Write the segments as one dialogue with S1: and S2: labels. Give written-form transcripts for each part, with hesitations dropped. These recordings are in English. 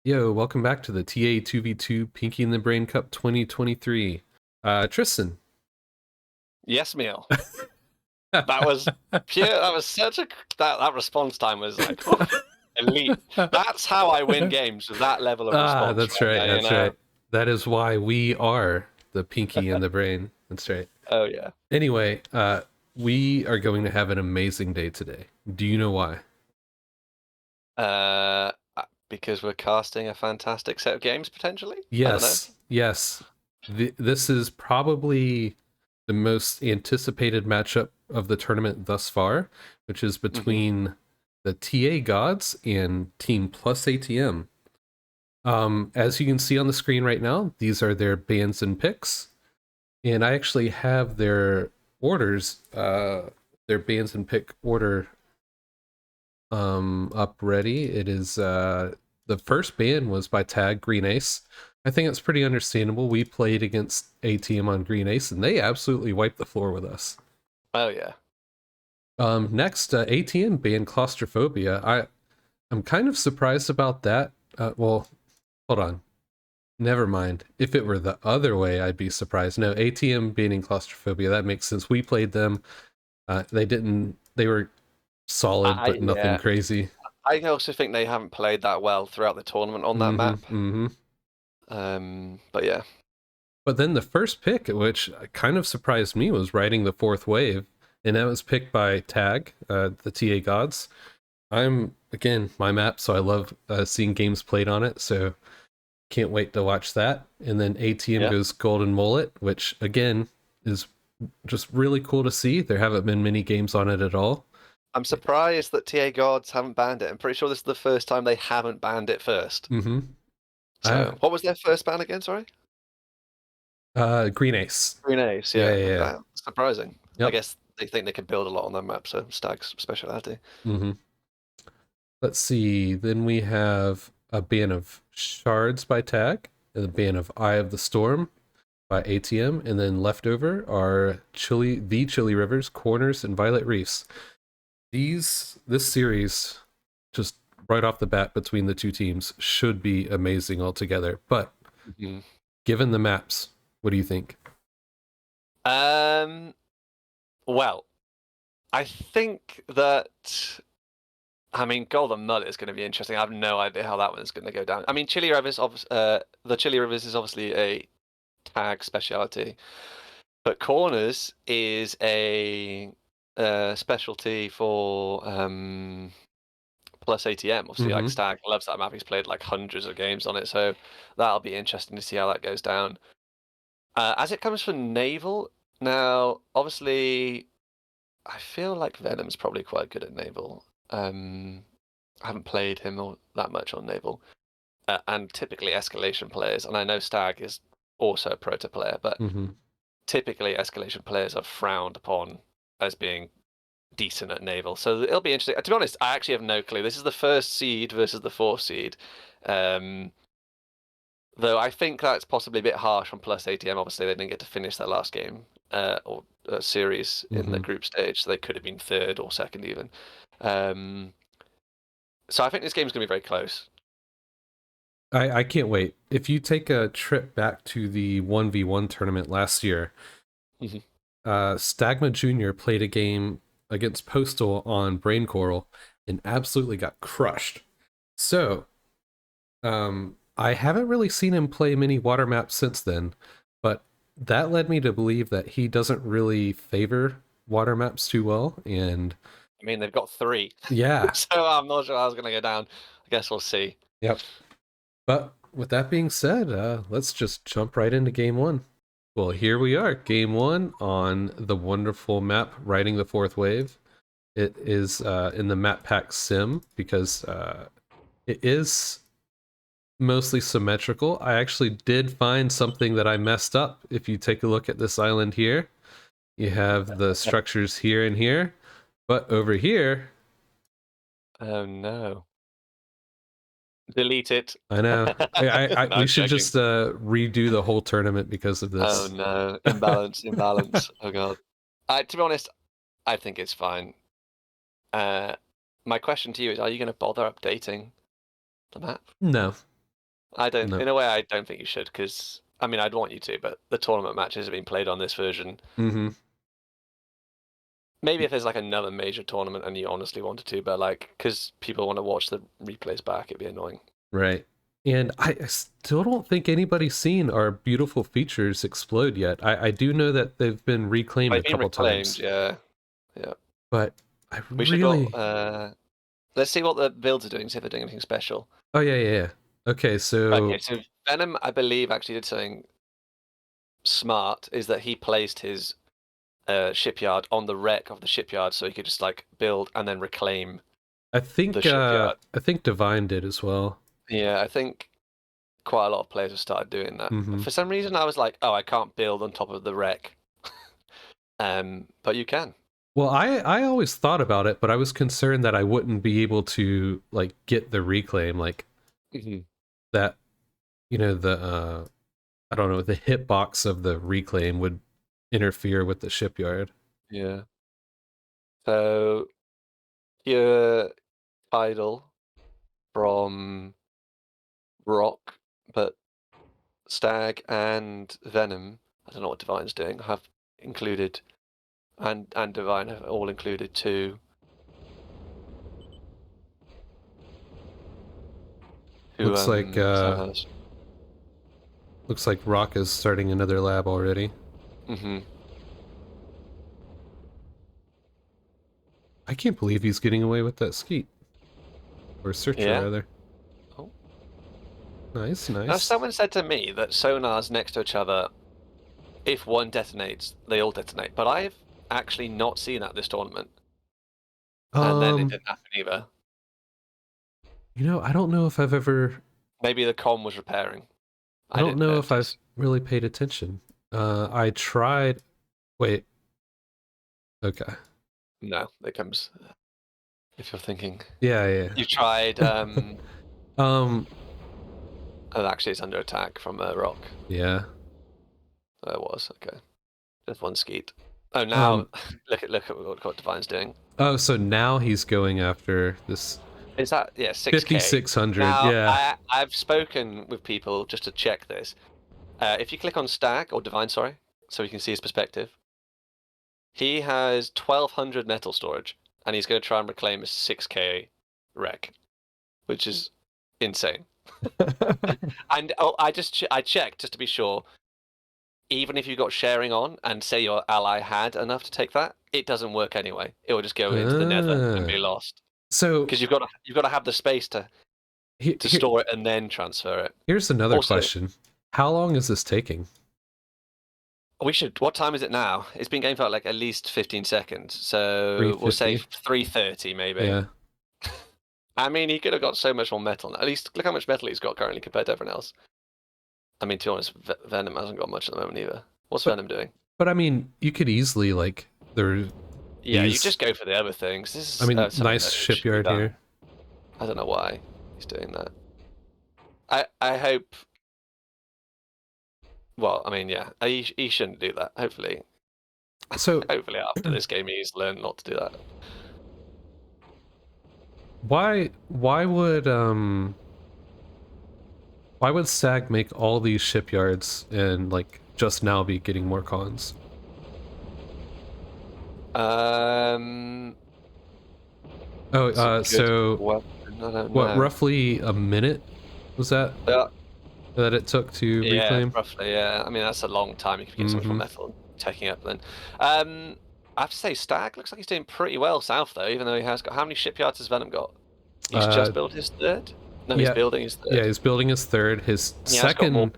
S1: Yo, welcome back to the TA 2v2 Pinky in the Brain Cup 2023. Tristan.
S2: Yes, Meal. That was pure. That was such a that response time was like elite. That's how I win games with that level of response
S1: That's
S2: right
S1: right,
S2: there.
S1: that's right. That is why we are the Pinky in the Brain. That's right.
S2: Oh yeah.
S1: Anyway, we are going to have an amazing day today. Do you know why?
S2: Because we're casting a fantastic set of games potentially. I don't know.
S1: Yes. This is probably the most anticipated matchup of the tournament thus far, which is between the TA Gods and Team Plus ATM. As you can see on the screen right now, these are their bans and picks, and I actually have their orders, their bans and pick order, up ready. It is the first ban was by Tag Green Ace. I think it's pretty understandable. We played against ATM on Green Ace, and they absolutely wiped the floor with us.
S2: Oh yeah.
S1: Next, ATM banned Claustrophobia. I'm kind of surprised about that. Well, hold on. Never mind. If it were the other way, I'd be surprised. No, ATM banning Claustrophobia, that makes sense. We played them. They didn't. They were solid, but nothing
S2: Yeah.
S1: crazy.
S2: I also think they haven't played that well throughout the tournament on that map. But yeah.
S1: But then the first pick, which kind of surprised me, was riding the fourth wave, and that was picked by Tag, the TA Gods. I'm again my map, so I love seeing games played on it. So can't wait to watch that. And then ATM goes Golden Mullet, which again is just really cool to see. There haven't been many games on it at all.
S2: I'm surprised that TA Gods haven't banned it. I'm pretty sure this is the first time they haven't banned it first. So, what was their first ban again? Sorry.
S1: Green Ace.
S2: Green Ace,
S1: Yeah.
S2: Surprising.
S1: Yep.
S2: I guess they think they can build a lot on their map, so Stag's speciality.
S1: Let's see. Then we have a ban of Shards by Tag, and a ban of Eye of the Storm by ATM, and then leftover are the Chili Rivers, Corners, and Violet Reefs. This series, just right off the bat between the two teams, should be amazing altogether. But given the maps, what do you think?
S2: Well, I think that Golden Mullet is going to be interesting. I have no idea how that one is going to go down. I mean, Chili Rivers, the Chili Rivers is obviously a Tag specialty, but Corners is a specialty for Plus ATM. Obviously, like Stag loves that map. He's played like hundreds of games on it, so that'll be interesting to see how that goes down. As it comes from Naval, now obviously, I feel like Venom's probably quite good at Naval. I haven't played him that much on Naval, and typically Escalation players, and I know Stag is also a Proto player, but typically Escalation players are frowned upon as being decent at Naval. So it'll be interesting. To be honest, I actually have no clue. This is the first seed versus the fourth seed. Though I think that's possibly a bit harsh on Plus ATM. Obviously, they didn't get to finish their last game or series in the group stage, so they could have been third or second even. So I think this game's going to be very close.
S1: I can't wait. If you take a trip back to the 1v1 tournament last year, Stagma Jr. played a game against Postal on Brain Coral and absolutely got crushed. So, I haven't really seen him play many water maps since then, but that led me to believe that he doesn't really favor water maps too well. And
S2: I mean, they've got 3.
S1: Yeah.
S2: So I'm not sure how it's going to go down. I guess we'll see.
S1: Yep. But with that being said, let's just jump right into game one. Well, here we are, game one on the wonderful map, Riding the Fourth Wave. It is in the map pack sim because it is mostly symmetrical. I actually did find something that I messed up. If you take a look at this island here, you have the structures here and here, but over here...
S2: Oh no. Delete it.
S1: I know. No, we should just redo the whole tournament because of this.
S2: Oh no, imbalance. Oh god. To be honest, I think it's fine. My question to you is, are you going to bother updating the map?
S1: No.
S2: I don't.
S1: No.
S2: In a way, I don't think you should, because I mean, I'd want you to, but the tournament matches have been played on this version.
S1: Mm-hmm.
S2: Maybe if there's like another major tournament and you honestly wanted to, but like, because people want to watch the replays back, it'd be annoying.
S1: Right. And I still don't think anybody's seen our beautiful features explode yet. I do know that they've been reclaimed a
S2: They've been
S1: couple
S2: reclaimed,
S1: times,
S2: yeah, yeah.
S1: but I
S2: We should go.
S1: really.
S2: Let's see what the builds are doing. See if they're doing anything special.
S1: Oh yeah, yeah, yeah. Okay,
S2: Okay,
S1: so
S2: so Venom, I believe, actually did something smart. Is that he placed his shipyard on the wreck of the shipyard, so he could just like build and then reclaim the shipyard.
S1: I think Divine did as well.
S2: Yeah, I think quite a lot of players have started doing that.
S1: Mm-hmm.
S2: For some reason, I was like, oh, I can't build on top of the wreck. But you can.
S1: Well, I always thought about it, but I was concerned that I wouldn't be able to like get the reclaim, like
S2: Mm-hmm.
S1: that. The I don't know, the hitbox of the reclaim would interfere with the shipyard.
S2: Yeah. So pure tidal from Rock, but Stag and Venom. I don't know what Divine's doing. Have included and Divine have all included two
S1: Looks like
S2: Semifinals.
S1: looks like Rock is starting another lab already.
S2: Mm-hmm.
S1: I can't believe he's getting away with that skeet. Or searcher,
S2: Yeah.
S1: rather.
S2: Oh.
S1: Nice,
S2: Now,
S1: nice.
S2: someone said to me that sonars next to each other, if one detonates, they all detonate. But I've actually not seen that this tournament, and then it
S1: Um,
S2: didn't happen either.
S1: I don't know if I've ever.
S2: Maybe the com was repairing.
S1: I
S2: I
S1: don't
S2: didn't
S1: know if I've
S2: notice.
S1: really paid attention. I tried. Wait. Okay.
S2: No, there comes. If you're thinking,
S1: Yeah, yeah.
S2: you tried.
S1: Um.
S2: Oh, actually, it's under attack from a rock.
S1: Yeah.
S2: There was okay. Just one skeet. Oh, now
S1: Um.
S2: look at what Divine's doing.
S1: Oh, so now he's going after this
S2: Is that yeah 6K?
S1: 5600.
S2: Now
S1: Yeah.
S2: I've spoken with people just to check this. If you click on Stag or Divine, sorry, so you can see his perspective, he has 1200 metal storage, and he's going to try and reclaim a 6K wreck, which is insane. And I checked just to be sure. Even if you got sharing on, and say your ally had enough to take that, it doesn't work anyway. It will just go into the Nether and be lost
S1: So
S2: because you've got to have the space to
S1: here,
S2: store it and then transfer it.
S1: here's another
S2: Also,
S1: question. How long is this taking?
S2: we should. What time is it now? It's been going for like at least 15 seconds. So we'll say
S1: 350.
S2: 3:30 maybe.
S1: Yeah.
S2: I mean, he could have got so much more metal. At least look how much metal he's got currently compared to everyone else. I mean, to be honest, Venom hasn't got much at the moment either. What's
S1: But
S2: Venom doing?
S1: but I mean, you could easily like there
S2: Yeah, you
S1: these
S2: just go for the other things. This
S1: I
S2: is
S1: mean,
S2: something
S1: nice
S2: that should be
S1: shipyard
S2: done.
S1: here.
S2: I don't know why he's doing that. I hope. Well, I mean, yeah, he shouldn't do that. Hopefully,
S1: So
S2: hopefully after this game he's learned not to do that.
S1: why would SAG make all these shipyards and like just now be getting more cons?
S2: Um,
S1: Oh,
S2: it's a good
S1: so
S2: weapon. I don't
S1: what?
S2: know.
S1: Roughly a minute was that
S2: Yeah,
S1: it took to
S2: yeah,
S1: reclaim?
S2: roughly. Yeah, I mean that's a long time. You could get so much more
S1: Mm-hmm.
S2: metal taking up then. I have to say, Stag looks like he's doing pretty well south though, even though he has got how many shipyards has Venom got? He's
S1: Uh,
S2: just built his third. No, he's
S1: yeah,
S2: building his
S1: yeah.
S2: third.
S1: He's building his third.
S2: He has got more.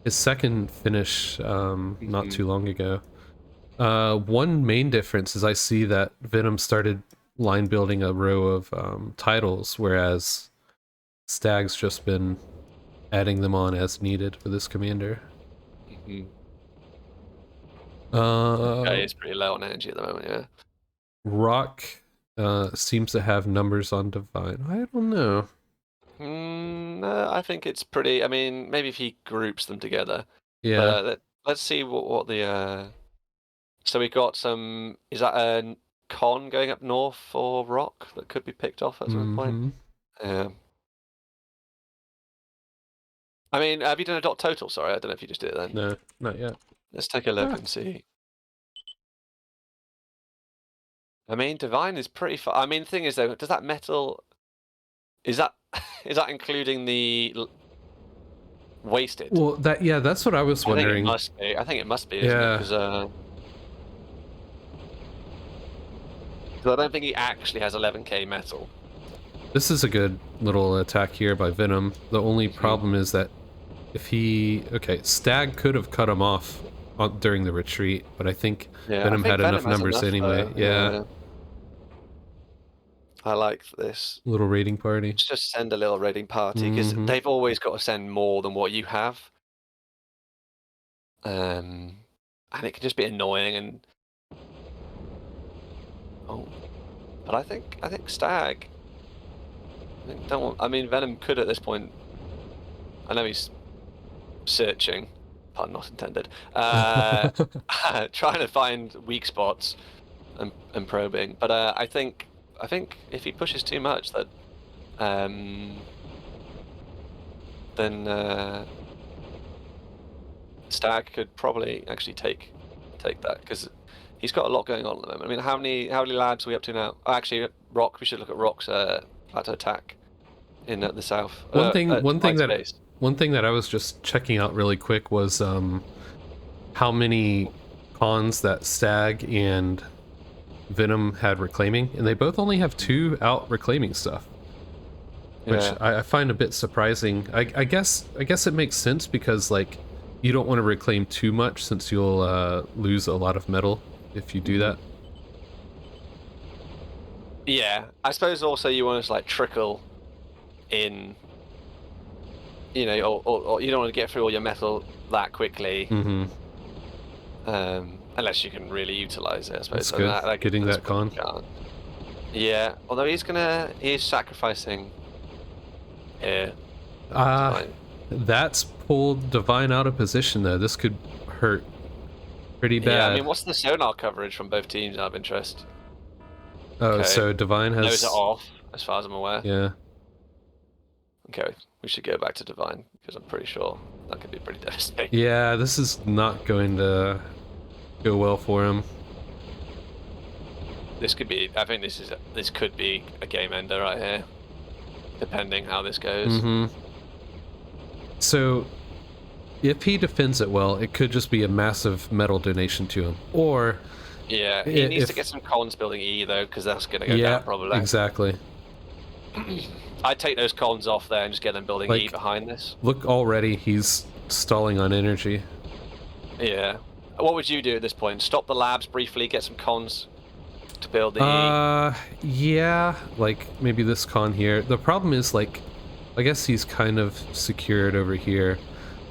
S1: His second finish not
S2: Mhm.
S1: too long ago. One main difference is I see that Venom started line building a row of titles, whereas Stag's just been adding them on as needed for this commander.
S2: Mhm. Yeah,
S1: Uh,
S2: he's pretty low on energy at the moment. Yeah.
S1: Rock seems to have numbers on Divine. I don't know.
S2: No, I think it's pretty. I mean, maybe if he groups them together, but
S1: Yeah.
S2: let's see what the. So we got some. Is that a con going up north for Rock that could be picked off at some point?
S1: Mm-hmm.
S2: Yeah. I mean, have you done a dot total? Sorry, I don't know if you just did it then.
S1: No, not yet.
S2: Let's take a look
S1: Ah.
S2: and see. I mean, divine is pretty far. I mean, the thing is though, does that metal is that is that including the wasted?
S1: Well, that's what I was
S2: I think it
S1: wondering.
S2: must be. I think it must be, isn't it?
S1: Yeah,
S2: Because I don't think he actually has 11k metal.
S1: this is a good little attack here by Venom. The only problem is that if okay, Stag could have cut him off during the retreat, but I think
S2: Yeah, I
S1: Venom
S2: think
S1: had enough
S2: Venom has
S1: numbers
S2: enough
S1: anyway.
S2: though.
S1: Yeah,
S2: I like this.
S1: little raiding party.
S2: Just send a little raiding party because they've always got to send more than what you have. And it can just be annoying and but I think Stag. I mean, Venom could at this point. I know he's searching, pun not intended, trying to find weak spots and probing. But I think if he pushes too much, that then Stag could probably actually take that because he's got a lot going on at the moment. I mean, how many labs are we up to now? Oh, actually, Rock. We should look at Rock's plateau attack in the south.
S1: One thing
S2: Space.
S1: one thing that I was just checking out really quick was how many cons that Stag and Venom had reclaiming, and they both only have 2 out reclaiming stuff, which I find a bit surprising. I guess it makes sense because like you don't want to reclaim too much since you'll lose a lot of metal if you do that.
S2: Yeah, I suppose also you want to like trickle in, you know, or you don't want to get through all your metal that quickly. Unless you can really utilize it, I suppose.
S1: That's good. Getting that con.
S2: Yeah, although he's sacrificing here.
S1: That's pulled Divine out of position though. This could hurt pretty bad.
S2: Yeah, I mean, what's the sonar coverage from both teams out of interest?
S1: Oh, okay. So Divine has...
S2: Those are off, as far as I'm aware.
S1: Yeah.
S2: Okay, we should go back to Divine, because I'm pretty sure that could be pretty devastating.
S1: Yeah, this is not going to go well for him.
S2: This could be... I think this could be a game ender right here, depending how this goes.
S1: So, if he defends it well, it could just be a massive metal donation to him. Or...
S2: Yeah, he needs to get some cons building E, though, because that's going to go down, probably.
S1: Exactly.
S2: I'd take those cons off there and just get them building E behind this.
S1: Look, already he's stalling on energy.
S2: Yeah. What would you do at this point? Stop the labs briefly, get some cons to build the E?
S1: Yeah, like maybe this con here. The problem is, like, I guess he's kind of secured over here.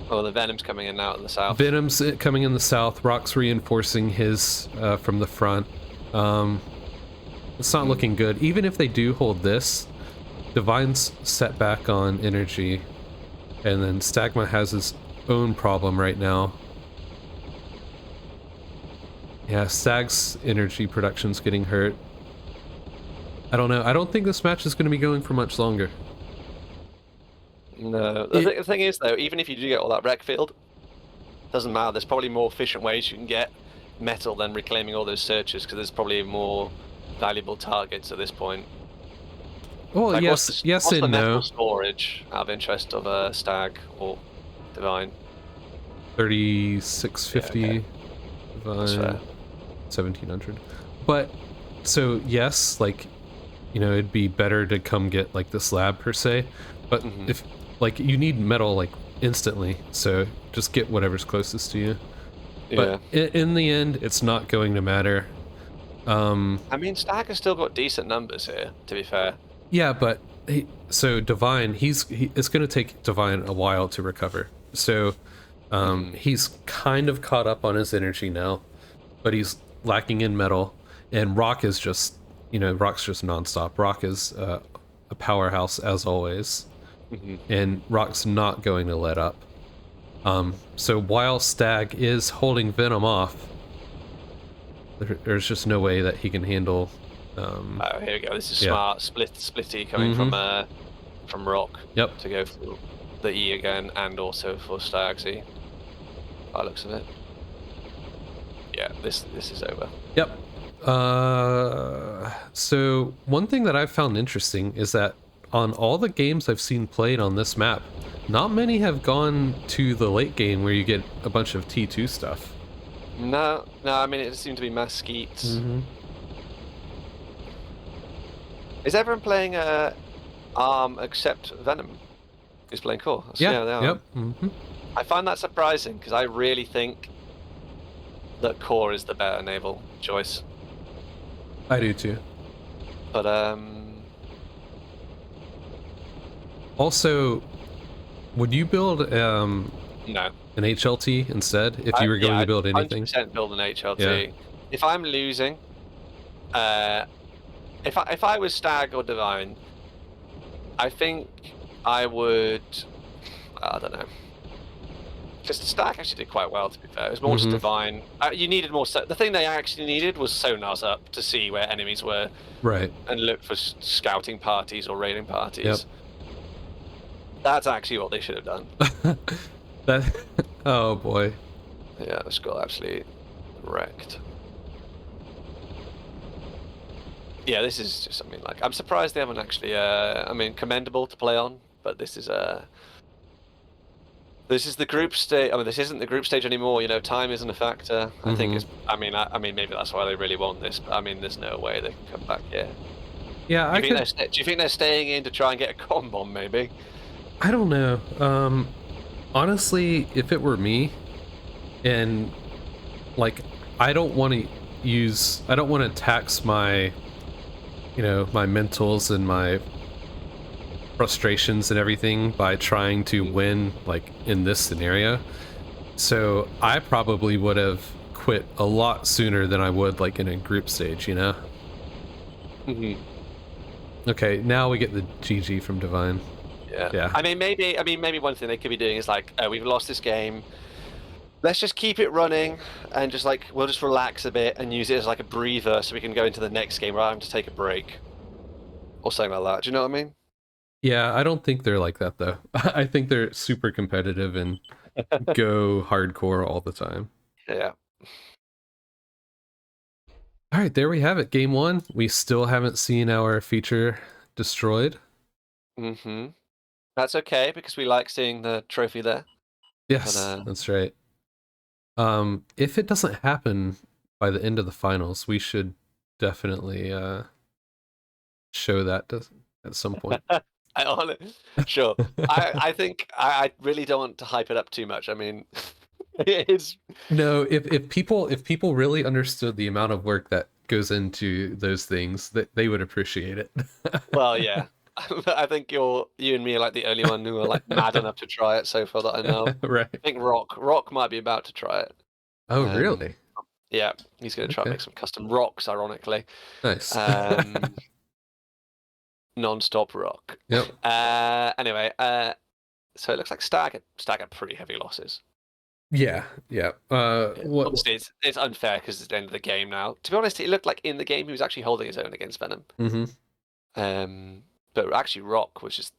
S2: Oh, the Venom's coming in now in the south.
S1: Venom's coming in the south. Rock's reinforcing his from the front. It's not looking good. Even if they do hold this, Divine's set back on energy, and then Stagma has his own problem right now. Yeah, Stag's energy production's getting hurt. I don't know. I don't think this match is going to be going for much longer.
S2: No. The thing is, though, even if you do get all that wreck field, doesn't matter. There's probably more efficient ways you can get metal than reclaiming all those searches, because there's probably more valuable targets at this point.
S1: Well,
S2: like,
S1: yes
S2: what's
S1: and
S2: the
S1: no.
S2: metal storage out of interest of Stag or Divine?
S1: 3650.
S2: Yeah, okay.
S1: Divine 1700. But so yes, like, you know, it'd be better to come get like this lab per se, but if like you need metal like instantly, so just get whatever's closest to you. But in the end, it's not going to matter.
S2: I mean, Stag has still got decent numbers here, to be fair.
S1: Yeah, but so Divine, it's going to take Divine a while to recover. So he's kind of caught up on his energy now, but he's lacking in metal. And Rock is just, you know, Rock's just nonstop. Rock is a powerhouse as always, and Rock's not going to let up. So while Stag is holding Venom off, there's just no way that he can handle.
S2: Oh, here we go. This is smart. Splitty coming from Rock.
S1: Yep.
S2: To go through. the E again, and also for Stagsy. By the looks of it. Yeah, this is over.
S1: Yep. So one thing that I've found interesting is that on all the games I've seen played on this map, not many have gone to the late game where you get a bunch of T2 stuff.
S2: No, I mean, it seemed to be Mesquites.
S1: Mm-hmm.
S2: Is everyone playing except Venom? Is playing core?
S1: Yeah,
S2: they are.
S1: yep. Mm-hmm.
S2: I find that surprising because I really think that core is the better naval choice.
S1: I do too.
S2: But
S1: Also, would you build
S2: no.
S1: an HLT instead if you were going to build anything?
S2: 100% build an HLT.
S1: Yeah.
S2: If I'm losing, if I was Stag or Divine, I think I would. I don't know. Because the Stag actually did quite well, to be fair. It was more just Divine. You needed more. The thing they actually needed was sonars up to see where enemies were,
S1: Right,
S2: and look for scouting parties or raiding parties.
S1: Yep.
S2: That's actually what they should have done.
S1: That. Oh boy.
S2: Yeah, the skull absolutely wrecked. Yeah, this is just something like I'm surprised they haven't actually. I mean, commendable to play on, but this is the group stage. I mean, this isn't the group stage anymore. You know, time isn't a factor. I think it's. I mean, maybe that's why they really want this. But I mean, there's no way they can come back here.
S1: Yeah,
S2: Do you think they're staying in to try and get a con bomb? Maybe.
S1: I don't know. Honestly, if it were me, and like, I don't want to tax my, my mentals and my frustrations and everything by trying to win, like, in this scenario. So I probably would have quit a lot sooner than I would, like, in a group stage, you know? Okay, now we get the GG from Divine.
S2: Yeah. I mean, maybe one thing they could be doing is like, we've lost this game. Let's just keep it running and just like we'll just relax a bit and use it as like a breather so we can go into the next game rather than to take a break or something like that. Do you know what I mean?
S1: Yeah, I don't think they're like that though. I think they're super competitive and go hardcore all the time.
S2: Yeah.
S1: All right, there we have it. Game 1. We still haven't seen our feature destroyed.
S2: That's okay because we like seeing the trophy there.
S1: Yes, that's right. If it doesn't happen by the end of the finals, we should definitely show that at some point.
S2: Sure. I think I really don't want to hype it up too much. I mean, it's
S1: no. If people really understood the amount of work that goes into those things, that they would appreciate it.
S2: Well, yeah. I think you and me are like the only one who are like mad enough to try it so far that I know.
S1: Right.
S2: I think Rock might be about to try it.
S1: Oh, really?
S2: Yeah, he's going to try and make some custom rocks, ironically.
S1: Nice.
S2: Non-stop rock.
S1: Yep.
S2: Anyway, so it looks like Stag had pretty heavy losses.
S1: Yeah.
S2: Obviously, it's unfair because it's the end of the game now. To be honest, it looked like in the game he was actually holding his own against Venom. But actually, Rock was just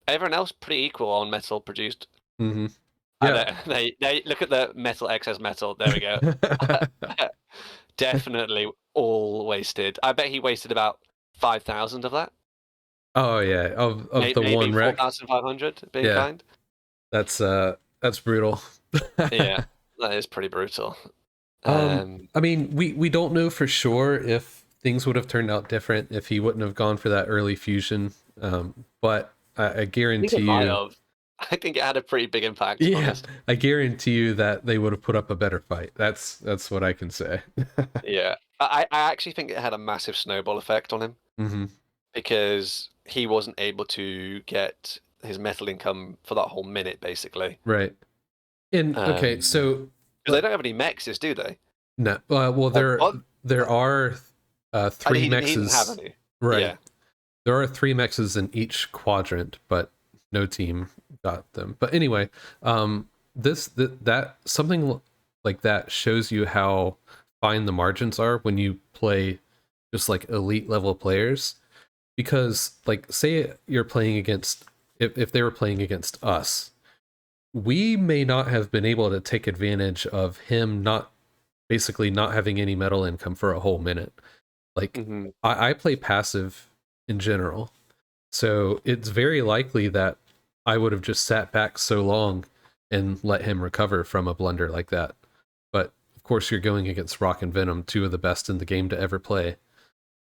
S2: everyone else pretty equal on metal produced. Yeah. They look at the metal excess metal. There we go. Definitely all wasted. I bet he wasted about 5,000 of that.
S1: Oh yeah, of the one wreck.
S2: 4,500 being kind.
S1: That's brutal.
S2: Yeah, that is pretty brutal.
S1: I mean, we don't know for sure if things would have turned out different if he wouldn't have gone for that early fusion. But I guarantee you,
S2: I think it had a pretty big impact.
S1: Yeah,
S2: honest.
S1: I guarantee you that they would have put up a better fight. That's what I can say.
S2: Yeah, I actually think it had a massive snowball effect on him because he wasn't able to get his metal income for that whole minute, basically.
S1: Right. And okay, so
S2: they don't have any mexes, do they?
S1: No. Well, there are 3 mexes. He didn't have any. Right. Yeah. There are 3 mexes in each quadrant, but no team got them. But anyway, that something like that shows you how fine the margins are when you play just like elite level players. Because like say you're playing against if they were playing against us, we may not have been able to take advantage of him not basically not having any metal income for a whole minute. Like
S2: Hmm.
S1: I play passive in general, so it's very likely that I would have just sat back so long and let him recover from a blunder like that. But of course, you're going against Rock and Venom, two of the best in the game to ever play.
S2: I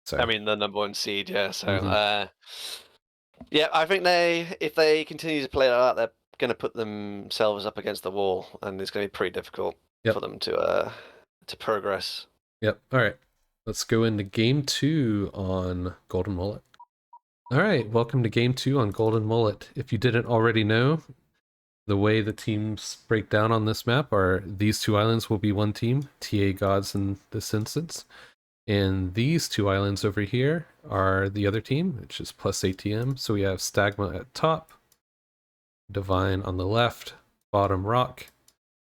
S1: So,
S2: mean, the number one seed, yeah. So,
S1: mm-hmm.
S2: yeah, I think if they continue to play like that, they're going to put themselves up against the wall, and it's going to be pretty difficult for
S1: Yep,
S2: them to progress.
S1: yep. All right, let's go into game two on Golden Mullet. All right, welcome to game two on Golden Mullet. If you didn't already know, the way the teams break down on this map are these two islands will be one team, TA Gods in this instance. And these two islands over here are the other team, which is plus ATM. So we have Stagma at top, Divine on the left, bottom Rock,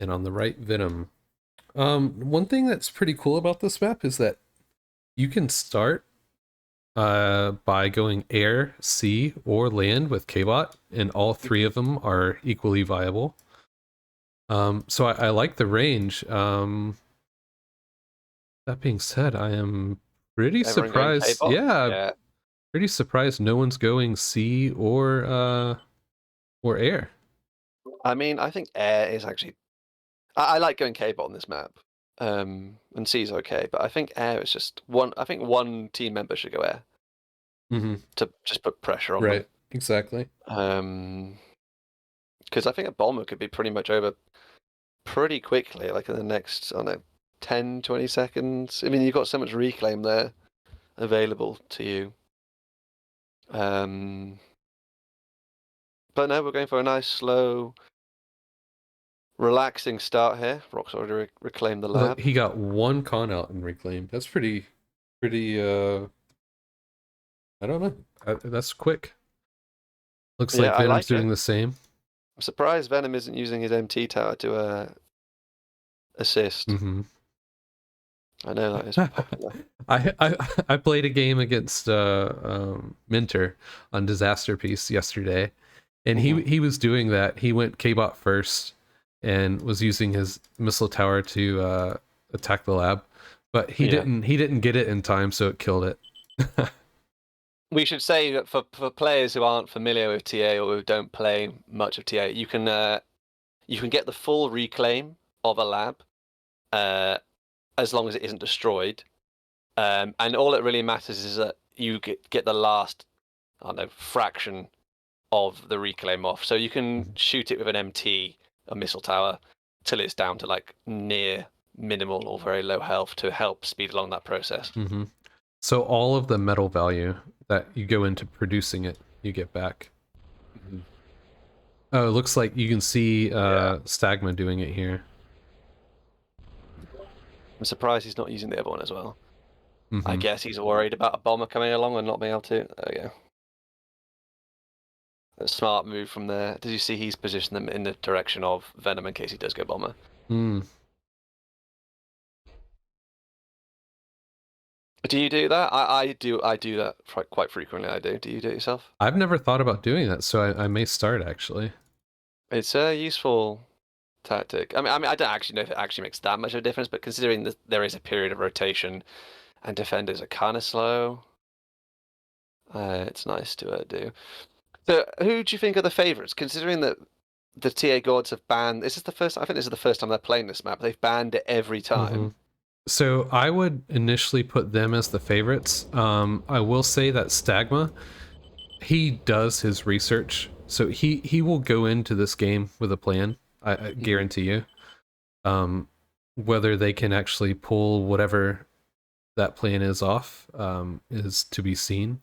S1: and on the right Venom. One thing that's pretty cool about this map is that you can start by going air, sea, or land with K-Bot, and all three of them are equally viable. So I like the range. That being said, I am pretty
S2: Everyone going
S1: surprised.
S2: K-bot?
S1: Yeah,
S2: Yeah.
S1: pretty surprised no one's going sea or air.
S2: I mean, I think air is actually. I like going K-bot on this map. And C is okay, but I think air is just one. I think one team member should go air
S1: Mm-hmm.
S2: to just put pressure on them.
S1: Right. Exactly.
S2: Because I think a bomber could be pretty much over pretty quickly, like in the next, I don't know, 10, 20 seconds. I mean, you've got so much reclaim there available to you. Um, but no, we're going for a nice, slow, relaxing start here. Rock's already reclaimed the
S1: Look,
S2: lab.
S1: he got one con out and reclaimed. That's pretty. I don't know. That's quick. Looks
S2: Yeah,
S1: like
S2: I
S1: Venom's
S2: like
S1: doing
S2: it.
S1: the same.
S2: I'm surprised Venom isn't using his MT tower to assist.
S1: Mm-hmm.
S2: I know that is popular.
S1: I played a game against Minter on Disaster Piece yesterday, and
S2: Hmm.
S1: he was doing that. He went K-bot first and was using his missile tower to attack the lab, but
S2: Yeah.
S1: he didn't get it in time, so it killed it.
S2: We should say that for players who aren't familiar with TA or who don't play much of TA, you can get the full reclaim of a lab uh, as long as it isn't destroyed. And all it really matters is that you get the last, I don't know, fraction of the reclaim off. So you can
S1: Mhm.
S2: shoot it with an MT, a missile tower, till it's down to like near minimal or very low health to help speed along that process.
S1: Mm-hmm. So all of the metal value that you go into producing it, you get back.
S2: Mhm.
S1: Oh, it looks like you can see
S2: Yeah.
S1: Stagma doing it here.
S2: I'm surprised he's not using the other one as well. I
S1: Mm-hmm.
S2: guess he's worried about a bomber coming along and not being able to. There we go. A smart move from there. Did you see he's positioned them in the direction of Venom in case he does go bomber?
S1: Mm.
S2: Do you do that? I do that quite frequently. I do. Do you do it yourself?
S1: I've never thought about doing that, so I may start actually.
S2: It's a useful tactic. I don't actually know if it actually makes that much of a difference, but considering that there is a period of rotation and defenders are kind of slow, it's nice to do. So, who do you think are the favourites? Considering that the TA gods have banned. This is the first. I think this is the first time they're playing this map. They've banned it every
S1: Mm-hmm.
S2: time.
S1: So I would initially put them as the favorites. I will say that Stagma, he does his research, so he will go into this game with a plan. I
S2: Mhm.
S1: guarantee you. Um, whether they can actually pull whatever that plan is off is to be seen.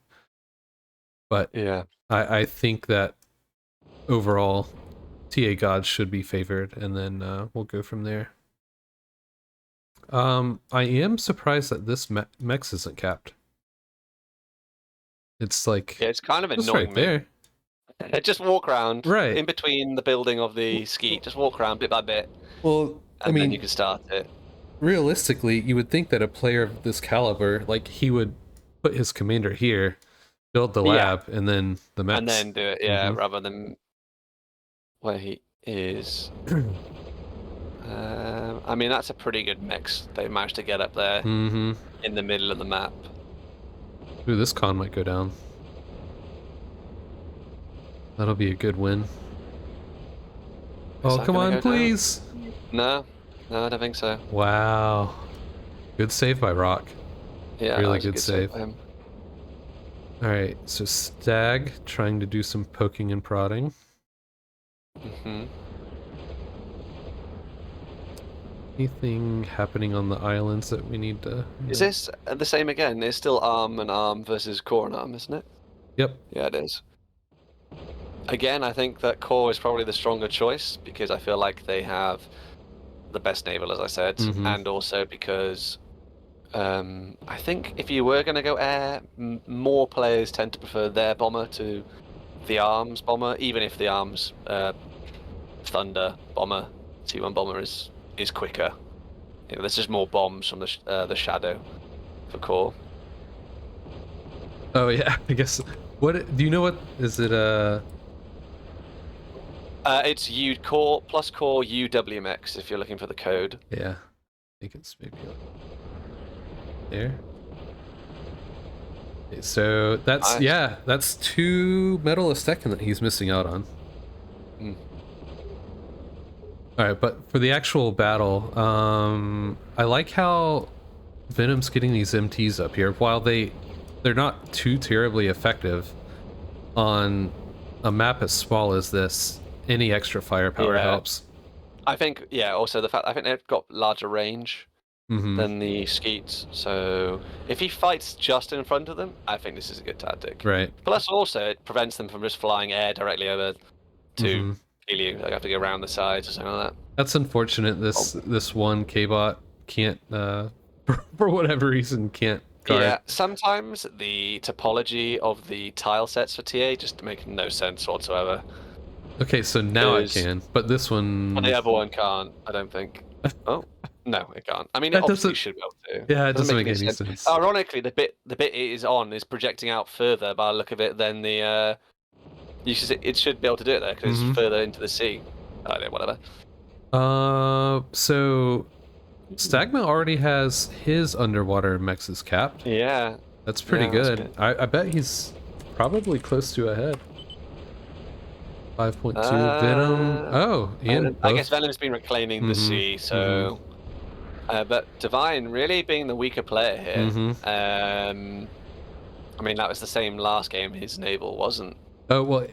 S1: But
S2: Yeah.
S1: I think that overall, TA Gods should be favored, and then we'll go from there. I am surprised that this Mex isn't capped. It's
S2: Yeah,
S1: like
S2: it's kind of
S1: just right
S2: annoying me.
S1: there.
S2: Just walk around
S1: Right.
S2: in between the building of the ski. Just walk around bit by bit,
S1: Well, I
S2: and then you
S1: mean,
S2: can start it.
S1: realistically, you would think that a player of this caliber, like he would put his commander here build the
S2: Yeah.
S1: lab and then the mechs.
S2: And then do it, yeah, rather than where he is. I mean, that's a pretty good mix. They managed to get up there
S1: in
S2: the middle of the map.
S1: Ooh, this con might go down. That'll be a good win. Oh, come on, please!
S2: No, I don't think so.
S1: Wow. Good save by Rock.
S2: Yeah,
S1: really
S2: that was
S1: good
S2: a
S1: save.
S2: by him.
S1: Alright, so Stag trying to do some poking and prodding. Anything happening on the islands that we need to...
S2: Is this the same again? It's still arm and arm versus core and arm, isn't it?
S1: Yep.
S2: Yeah, it is. Again, I think that core is probably the stronger choice because I feel like they have the best naval, as I said, and also because I think if you were going to go air, more players tend to prefer their bomber to the arms bomber, even if the arms thunder bomber, T1 bomber is quicker. You know, there's just more bombs from the shadow for core.
S1: Oh yeah, I guess. What do you know? What is it?
S2: It's U core plus core UWMX if you're looking for the code.
S1: Yeah, I think it's maybe there. Okay, so that's nice. That's 2 metal a second that he's missing out on. All right, but for the actual battle, I like how Venom's getting these MTs up here. While they're not too terribly effective on a map as small as this, any extra firepower helps.
S2: I think, also the fact I think they've got larger range than the Skeets, so if he fights just in front of them, I think this is a good tactic.
S1: Right.
S2: Plus, also it prevents them from just flying air directly over to kill you. They have to go around the sides or something like that.
S1: That's unfortunate. This one K-bot can't, for whatever reason, can't guard.
S2: Yeah, sometimes the topology of the tile sets for TA just make no sense whatsoever.
S1: Okay, so now it can, but this one...
S2: And the other one can't, I don't think. Oh, no, it can't. I mean, it obviously should be able to.
S1: Yeah, it doesn't make any sense.
S2: Ironically, the bit it is on is projecting out further by the look of it than the... it should be able to do it there, because it's further into the sea. I don't know, whatever.
S1: So... Stagma already has his underwater mexes capped.
S2: Yeah.
S1: That's pretty good. I bet he's probably close to ahead. 5.2 Venom. Oh, Ian.
S2: I guess Venom's been reclaiming the sea, so... but Divine really being the weaker player here. I mean, that was the same last game. His naval wasn't.
S1: Oh, well,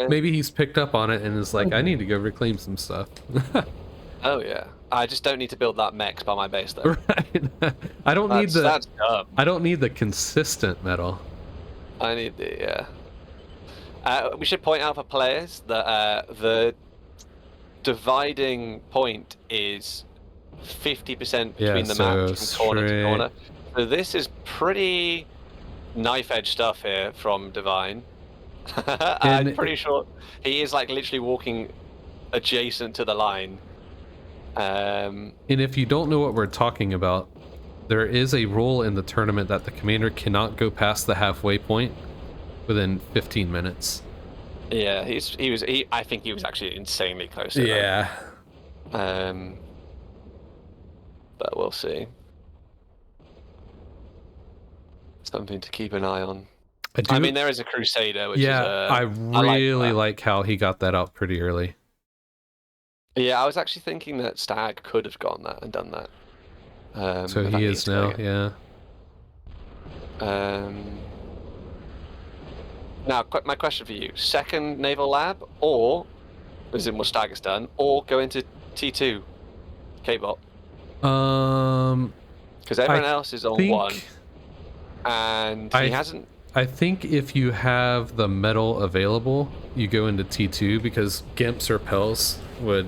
S1: maybe he's picked up on it and is like, I need to go reclaim some stuff.
S2: Oh, yeah. I just don't need to build that mech by my base, though.
S1: Right. I don't need the consistent metal.
S2: I need the, we should point out for players that the dividing point is 50% between the map from corner to corner. So this is pretty knife edge stuff here from Divine. I'm pretty sure he is like literally walking adjacent to the line.
S1: And if you don't know what we're talking about, there is a rule in the tournament that the commander cannot go past the halfway point within 15 minutes.
S2: Yeah, I think he was actually insanely close.
S1: Yeah.
S2: But we'll see. Something to keep an eye on. I mean, there is a Crusader, which is
S1: I really like how he got that out pretty early.
S2: Yeah, I was actually thinking that Stag could have gotten that and done that.
S1: So he is now, yeah.
S2: Now, my question for you: second naval lab, or as in what Stag has done, or go into T2 K-bot? Because everyone else is on 1, and he hasn't.
S1: I think if you have the metal available, you go into T2 because Gimps or Pels would,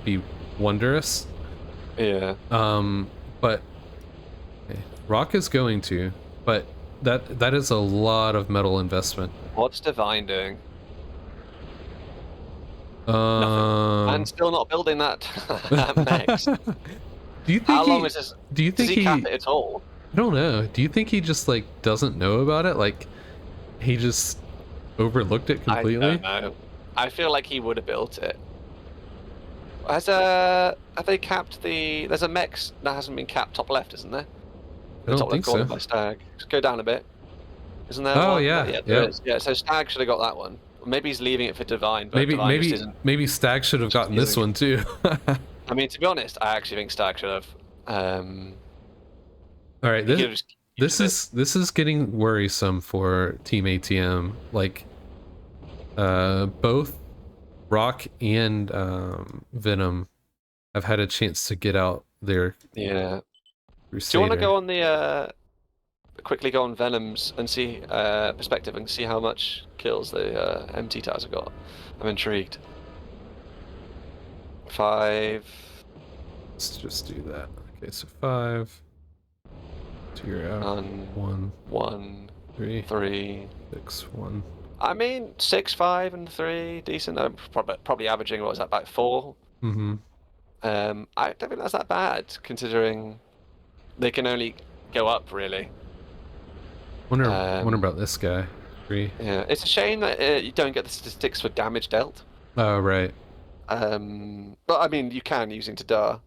S1: be wondrous.
S2: Yeah.
S1: But Rock is going to, but that is a lot of metal investment.
S2: What's Divine doing? Nothing. And still not building that next.
S1: Do you think
S2: How long is this?
S1: Do you think
S2: does he cap it at all?
S1: I don't know. Do you think he just like doesn't know about it? Like he just overlooked it
S2: I don't
S1: completely?
S2: know. I feel like he would have built it. Have they capped the? There's a mech that hasn't been capped top left, isn't there? In
S1: I
S2: the
S1: don't
S2: top left
S1: think
S2: corner
S1: so.
S2: by Stag. Just go down a bit. Isn't there
S1: Oh
S2: one?
S1: yeah,
S2: Yeah, there
S1: yep.
S2: is. Yeah, so Stag should have got that one. Maybe he's leaving it for Divine, but
S1: Maybe
S2: Divine just
S1: maybe
S2: isn't
S1: maybe Stag should have gotten this
S2: using it.
S1: one too.
S2: I mean, to be honest, I actually think Stag should have.
S1: All right,
S2: He could have just
S1: this
S2: used it.
S1: is getting worrisome for Team ATM. Like both Rock and Venom have had a chance to get out their
S2: Yeah. Do you want to
S1: Crusader.
S2: go on the quickly go on Venom's and see perspective and see how much kills the MT towers have got? I'm intrigued. 5.
S1: Let's just do that. Okay, so 5. 2 you're out.
S2: On
S1: 1,
S2: 1,
S1: 3,
S2: 3.
S1: 6, 1.
S2: I mean, 6, 5, and 3, decent. I'm probably averaging, what was that, about 4?
S1: Mm-hmm.
S2: I don't think that's that bad, considering they can only go up, really.
S1: Wonder about this guy. 3.
S2: Yeah, it's a shame that you don't get the statistics for damage dealt.
S1: Oh, right.
S2: But I mean, you can using Tadar.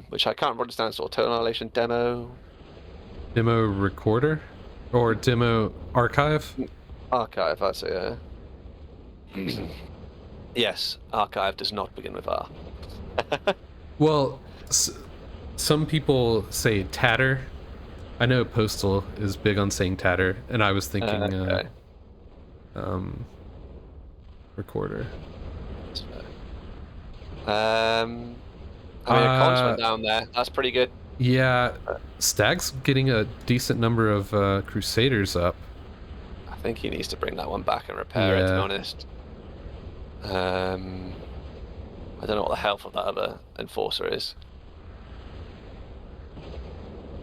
S2: Which I can't understand, sort of total annihilation demo.
S1: Demo recorder? Or demo archive?
S2: Archive, that's it, yeah. Yes, archive does not begin with R.
S1: Well, some people say tatter. I know Postal is big on saying tatter, and I was thinking
S2: Okay.
S1: Recorder.
S2: I mean, a cons went down there. That's pretty good.
S1: Yeah, Stag's getting a decent number of Crusaders up.
S2: I think he needs to bring that one back and repair it, to be honest. I don't know what the health of that other Enforcer is.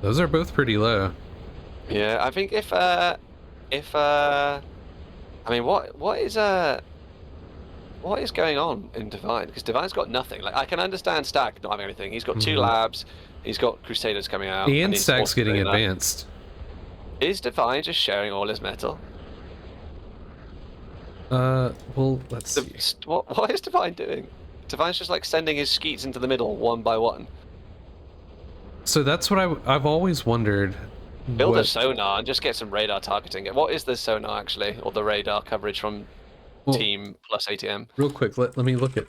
S1: Those are both pretty low.
S2: Yeah, I think I mean, what is going on in Divine? Because Divine's got nothing. Like, I can understand Stag not having anything. He's got 2 labs. He's got Crusaders coming out.
S1: And
S2: he's
S1: Stag's
S2: also
S1: getting
S2: doing that.
S1: advanced.
S2: Is Divine just sharing all his metal?
S1: Well, let's see.
S2: What is Divine doing? Divine's just like sending his skeets into the middle one by one.
S1: So that's what I've always wondered.
S2: Build a sonar and just get some radar targeting. What is the sonar actually, or the radar coverage from Team plus ATM?
S1: Real quick, let me look at.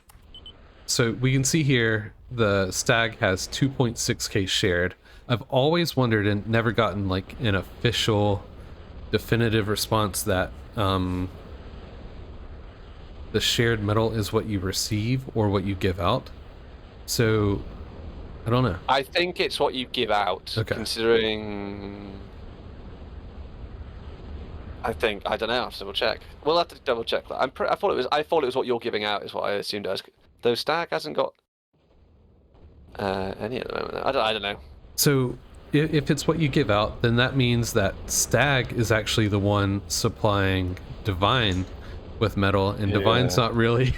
S1: So we can see here the Stag has 2.6k shared. I've always wondered and never gotten like an official, definitive response that the shared metal is what you receive or what you give out. So I don't know.
S2: I think it's what you give out, considering. I don't know. I have to double check. We'll have to double check that. I thought it was what you're giving out is what I assumed it was. Though Stag hasn't got any at the moment. I don't know.
S1: So if it's what you give out, then that means that Stag is actually the one supplying Divine with metal, and Divine's not really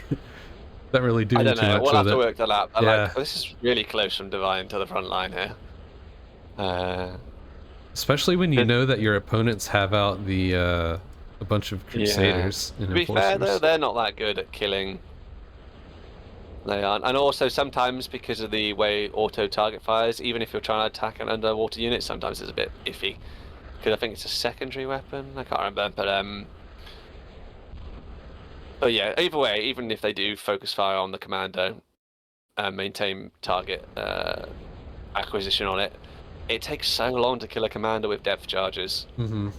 S1: not really doing too much with it. I don't know.
S2: We'll have to work that out.
S1: Yeah.
S2: This is really close from Divine to the front line here.
S1: Especially when you know that your opponents have out the a bunch of Crusaders.
S2: Yeah. To be fair, though, they're not that good at killing. They aren't. And also, sometimes, because of the way auto-target fires, even if you're trying to attack an underwater unit, sometimes it's a bit iffy. Because I think it's a secondary weapon. I can't remember. But yeah, either way, even if they do focus fire on the commando and maintain target acquisition on it, it takes so long to kill a commander with depth charges.
S1: Mm-hmm.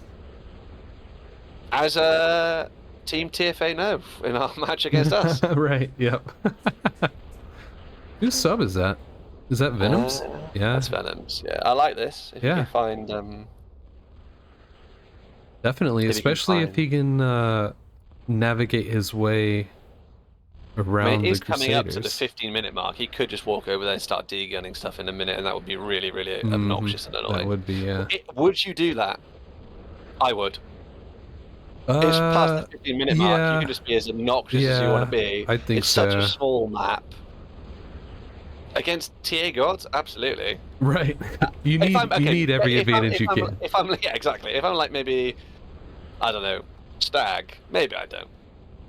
S2: As a Team TFA know in our match against us.
S1: Right, yep. Whose sub is that? Is that Venom's? Yeah.
S2: That's Venom's. Yeah, I like this. If you can find...
S1: Definitely, especially if he can navigate his way around the Crusaders.
S2: It is coming up to the 15-minute mark. He could just walk over there and start de-gunning stuff in a minute, and that would be really, really obnoxious and annoying.
S1: That would be, yeah.
S2: Would you do that? I would. It's past the 15-minute mark. You can just be as obnoxious as you want to be.
S1: I think
S2: it's such a small map. Against TA gods, absolutely.
S1: Right. You
S2: If I'm okay,
S1: need every advantage you can.
S2: if I'm yeah, exactly. If I'm like maybe I don't know, stag, maybe I don't.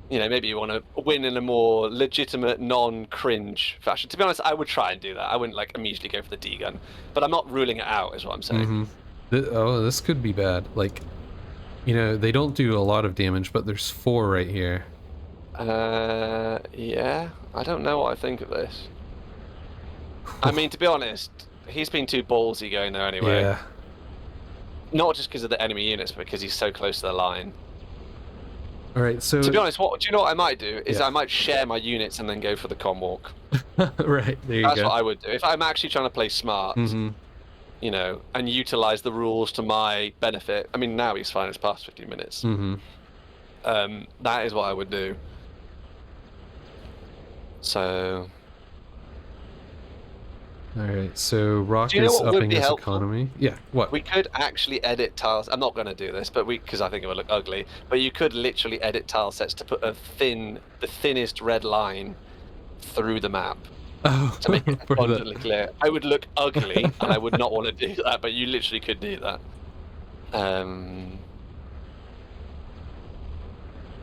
S2: You know, maybe you want to win in a more legitimate, non-cringe fashion. To be honest, I would try and do that. I wouldn't like immediately go for the D gun, but I'm not ruling it out, is what I'm saying.
S1: Oh, this could be bad. Like, you know, they don't do a lot of damage, but there's 4 right here.
S2: Yeah, I don't know what I think of this. I mean, to be honest, he's been too ballsy going there anyway.
S1: Yeah.
S2: Not just because of the enemy units, but because he's so close to the line.
S1: All right, so
S2: To be honest, do you know what I might do? Is
S1: Yeah.
S2: I might share my units and then go for the con walk.
S1: right, there you
S2: That's
S1: go.
S2: what I would do. If I'm actually trying to play smart, you know, and utilize the rules to my benefit. I mean, now he's fine. It's past 15 minutes. That is what I would do. So,
S1: All right, so Rock
S2: do you know
S1: is
S2: what would
S1: upping
S2: be
S1: his
S2: helpful?
S1: economy. Yeah, what?
S2: We could actually edit tiles. I'm not going to do this, but because I think it would look ugly. But you could literally edit tile sets to put the thinnest red line through the map
S1: Oh,
S2: to make it
S1: for the
S2: abundantly clear. I would look ugly, and I would not want to do that. But you literally could do that.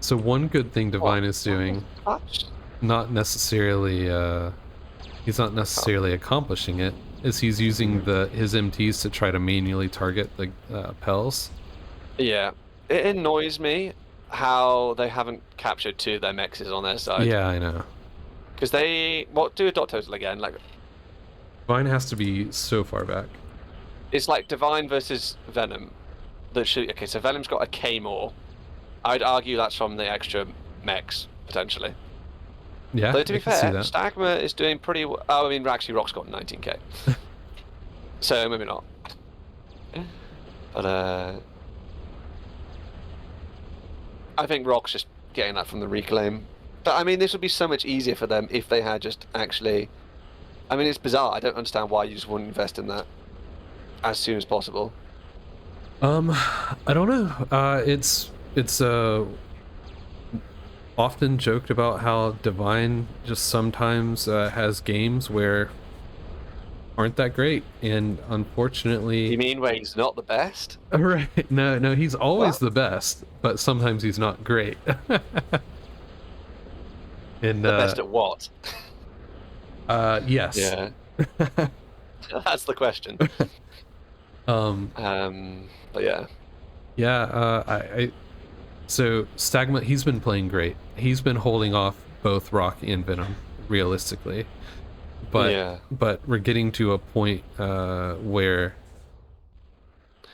S1: So one good thing Divine is doing, not necessarily he's not necessarily accomplishing it, is he's using his MTs to try to manually target the Pels.
S2: Yeah, it annoys me how they haven't captured 2 of their mexes on their side.
S1: Yeah, I know.
S2: Because do a dot total again. Like,
S1: Divine has to be so far back.
S2: it's like Divine versus Venom. Okay, so Venom's got a K more. I'd argue that's from the extra mechs, potentially.
S1: Yeah,
S2: Though to be
S1: I can see
S2: fair,
S1: that.
S2: Stagma is doing pretty well. Oh, I mean, actually, Rock's got 19k. So maybe not. But I think Rock's just getting that from the reclaim. But I mean, this would be so much easier for them if they had just actually. I mean, it's bizarre. I don't understand why you just wouldn't invest in that as soon as possible.
S1: I don't know. It's often joked about how Divine just sometimes has games where aren't that great, and unfortunately.
S2: You mean where he's not the best?
S1: Right? No, he's always the best, but sometimes he's not great. And
S2: The best at what?
S1: yes.
S2: Yeah. That's the question. But yeah.
S1: Yeah, so Stagma, he's been playing great. He's been holding off both Rock and Venom, realistically. But we're getting to a point where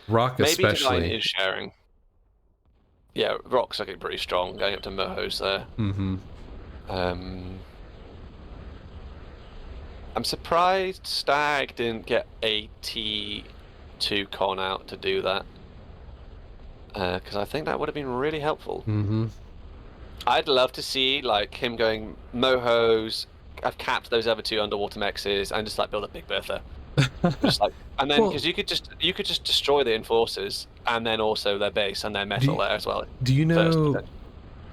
S1: Rock
S2: maybe
S1: especially
S2: Divine is sharing. Yeah, Rock's looking pretty strong, going up to Mohos there. I'm surprised Stag didn't get a T2 con out to do that. Because I think that would have been really helpful. I'd love to see like him going Mohos. I've capped those other 2 underwater mexes and just like build a Big Bertha. Just like, and then because you could just destroy the enforcers and then also their base and their metal there as well.
S1: Do you know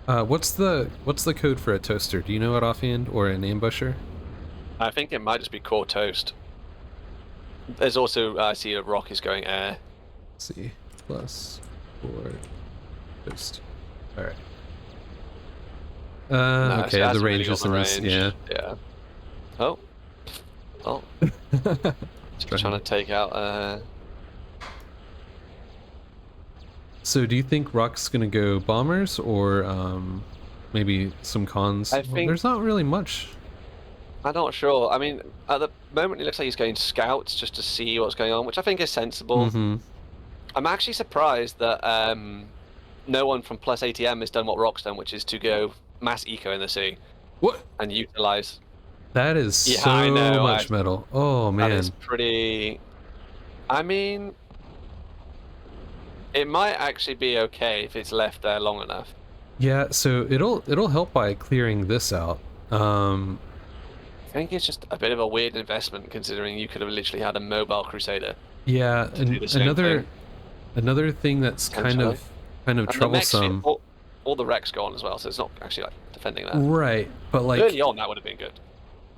S1: what's the code for a toaster? Do you know it offhand, or an ambusher?
S2: I think it might just be core toast. There's also I see a Rock is going air.
S1: Let's see, plus 4 toast. All right. Okay, the range is in this. Yeah.
S2: Oh. Just trying to take out.
S1: So, do you think Rock's gonna go bombers, or maybe some cons?
S2: I think
S1: there's not really much.
S2: I'm not sure. I mean, at the moment, it looks like he's going scouts just to see what's going on, which I think is sensible. I'm actually surprised that no one from Plus ATM has done what Rock's done, which is to go mass eco in the sea.
S1: What?
S2: And utilize.
S1: That is so much metal. Oh man.
S2: That is pretty. I mean, it might actually be okay if it's left there long enough.
S1: Yeah, so it'll help by clearing this out.
S2: I think it's just a bit of a weird investment considering you could have literally had a mobile Crusader.
S1: Yeah, and another thing that's kind of troublesome.
S2: All the wreck's gone as well, so it's not actually like defending that.
S1: Right, but like
S2: early on, that would have been good.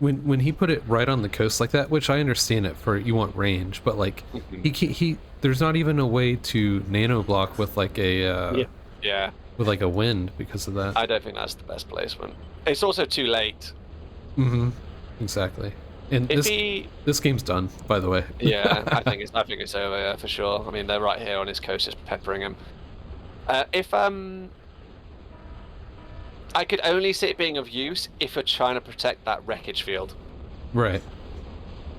S1: when he put it right on the coast like that, which I understand it for you want range, but like
S2: Mhm.
S1: he there's not even a way to nano block with like a
S2: Yeah,
S1: with like a wind because of that.
S2: I don't think that's the best placement. It's also too late.
S1: Mm-hmm. Exactly. And
S2: If he,
S1: this game's done, by the way.
S2: yeah, I think it's over, yeah, for sure. I mean, they're right here on his coast, just peppering him. If I could only see it being of use if you're trying to protect that wreckage field.
S1: Right.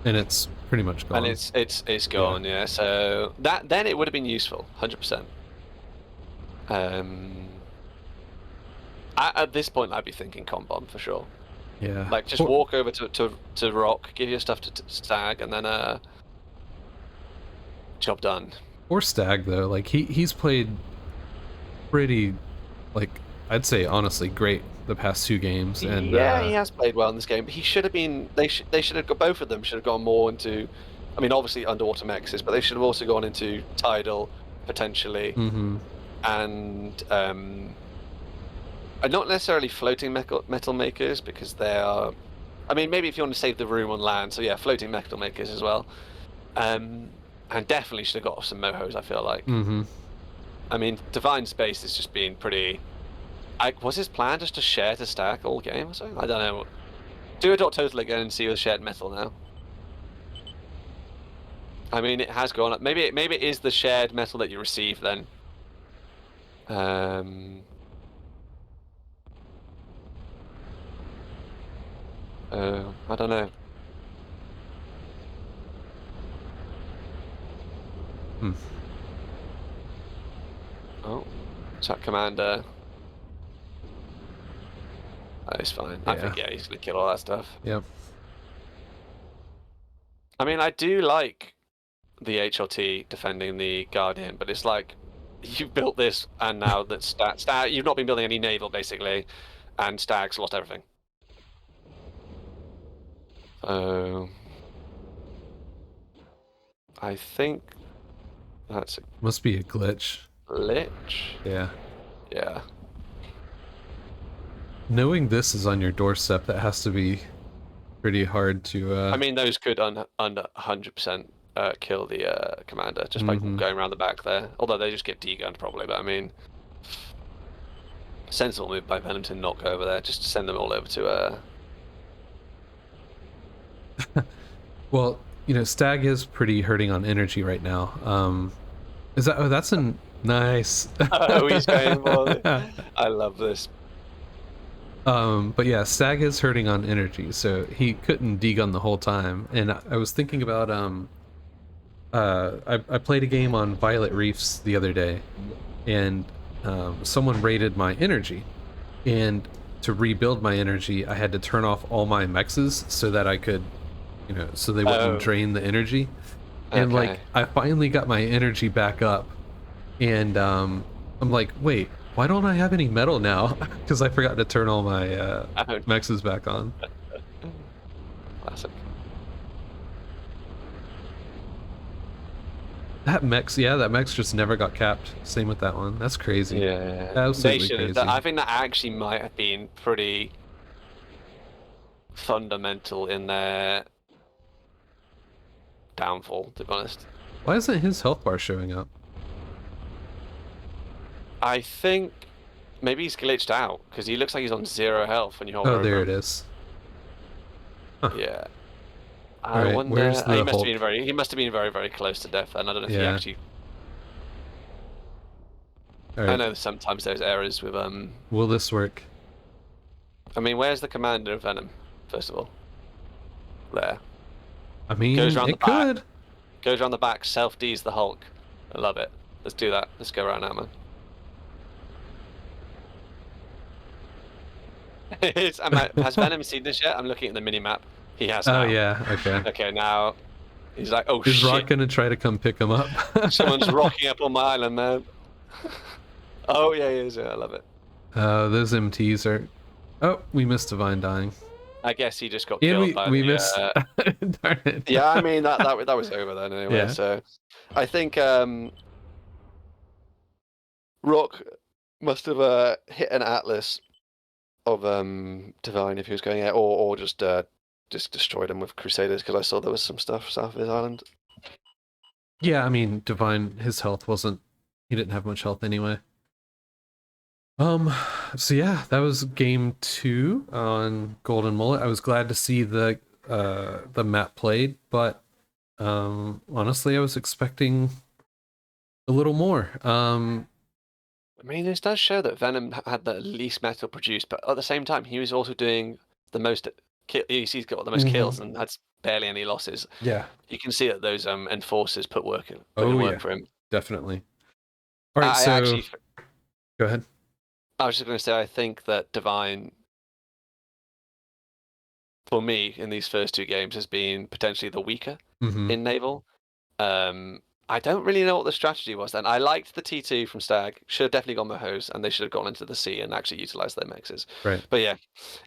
S1: And it's pretty much
S2: And
S1: gone.
S2: it's gone, yeah. So then it would have been useful, 100%. At this point, I'd be thinking comp bomb for sure.
S1: Yeah.
S2: Like just walk over to rock, give your stuff to stag, and then job done.
S1: Or Stag though, like he's played pretty, like I'd say honestly great the past 2 games, and
S2: Yeah, he has played well in this game, but he should have been. They should have got both of them. Should have gone more into. I mean, obviously underwater mexes, but they should have also gone into tidal potentially,
S1: mm-hmm.
S2: and not necessarily floating metal makers because they are. I mean, maybe if you want to save the room on land, so yeah, floating metal makers as well. And definitely should have got some mohos. I feel like.
S1: Mm-hmm.
S2: I mean, Divine Space has just been pretty. Was his plan just to share to stack all game or something? I don't know. Do a dot total again and see with shared metal now. I mean, it has gone up. Maybe it is the shared metal that you receive then. I don't know.
S1: Hmm.
S2: Oh, chat commander. Oh, it's fine. I think yeah, he's gonna kill all that stuff.
S1: Yep.
S2: I mean, I do like the HLT defending the Guardian, but it's like you've built this, and now that Stag, you've not been building any naval basically, and Stag's lost everything. I think that's a
S1: Must be a glitch.
S2: glitch.
S1: Yeah.
S2: Yeah.
S1: Knowing this is on your doorstep, that has to be pretty hard to
S2: I mean, those could under 100% kill the commander just by
S1: mm-hmm.
S2: going around the back there. Although they just get degunned probably, but I mean, sensible move by Venom to not go over there. Just send them all over to.
S1: Well, you know, Stag is pretty hurting on energy right now. Is that? Oh, that's a nice.
S2: Oh, he's going for it. I love this.
S1: But yeah, Stag is hurting on energy, so he couldn't degun the whole time. And I was thinking about I played a game on Violet Reefs the other day, and someone raided my energy, and to rebuild my energy, I had to turn off all my mexes so that I could, you know, so they wouldn't drain the energy. And like, I finally got my energy back up, and I'm like, wait, why don't I have any metal now? Because I forgot to turn all my mexes back on.
S2: Classic.
S1: That mex just never got capped. Same with that one. That's crazy.
S2: Yeah,
S1: absolutely crazy.
S2: I think that actually might have been pretty fundamental in their downfall, to be honest.
S1: Why isn't his health bar showing up?
S2: I think maybe he's glitched out because he looks like he's on 0 health when you hold
S1: Oh,
S2: over
S1: there
S2: him.
S1: it is.
S2: Huh. Yeah.
S1: I wonder. Where's the
S2: he must have been very, very close to death, and I don't know if he actually. Right. I know sometimes there's errors with
S1: Will this work?
S2: I mean, where's the commander of Venom? First of all, there.
S1: I mean, it could.
S2: Goes around the back, self-D's the Hulk. I love it. Let's do that. Let's go around now, man. Has Venom seen this yet? I'm looking at the mini map. He has now.
S1: Oh yeah, okay.
S2: Okay, now he's like, oh shit.
S1: Is Rock gonna try to come pick him up?
S2: Someone's rocking up on my island, man. Oh yeah, he is. Yeah, I love it.
S1: Those MTs are. Oh, we missed Divine dying.
S2: I guess he just got killed by
S1: we missed. Darn it.
S2: Yeah, I mean that was over then anyway. Yeah. So, I think Rock must have hit an Atlas of Divine if he was going out, or just just destroyed him with Crusaders because I saw there was some stuff south of his island.
S1: Yeah, I mean, Divine, his health wasn't. He didn't have much health anyway. Um, so yeah, that was game 2 on Golden Mullet. I was glad to see the map played, but honestly, I was expecting a little more.
S2: I mean, this does show that Venom had the least metal produced, but at the same time, he was also doing the most. He's got the most kills and had barely any losses.
S1: Yeah.
S2: You can see that those enforcers put in
S1: Oh
S2: work
S1: yeah,
S2: for him.
S1: definitely. All right,
S2: I
S1: so
S2: actually,
S1: go ahead.
S2: I was just going to say, I think that Divine, for me, in these first 2 games, has been potentially the weaker in Naval. I don't really know what the strategy was then. I liked the T2 from Stag. Should have definitely gone Mohos, and they should have gone into the sea and actually utilized their mixes.
S1: Right.
S2: But yeah,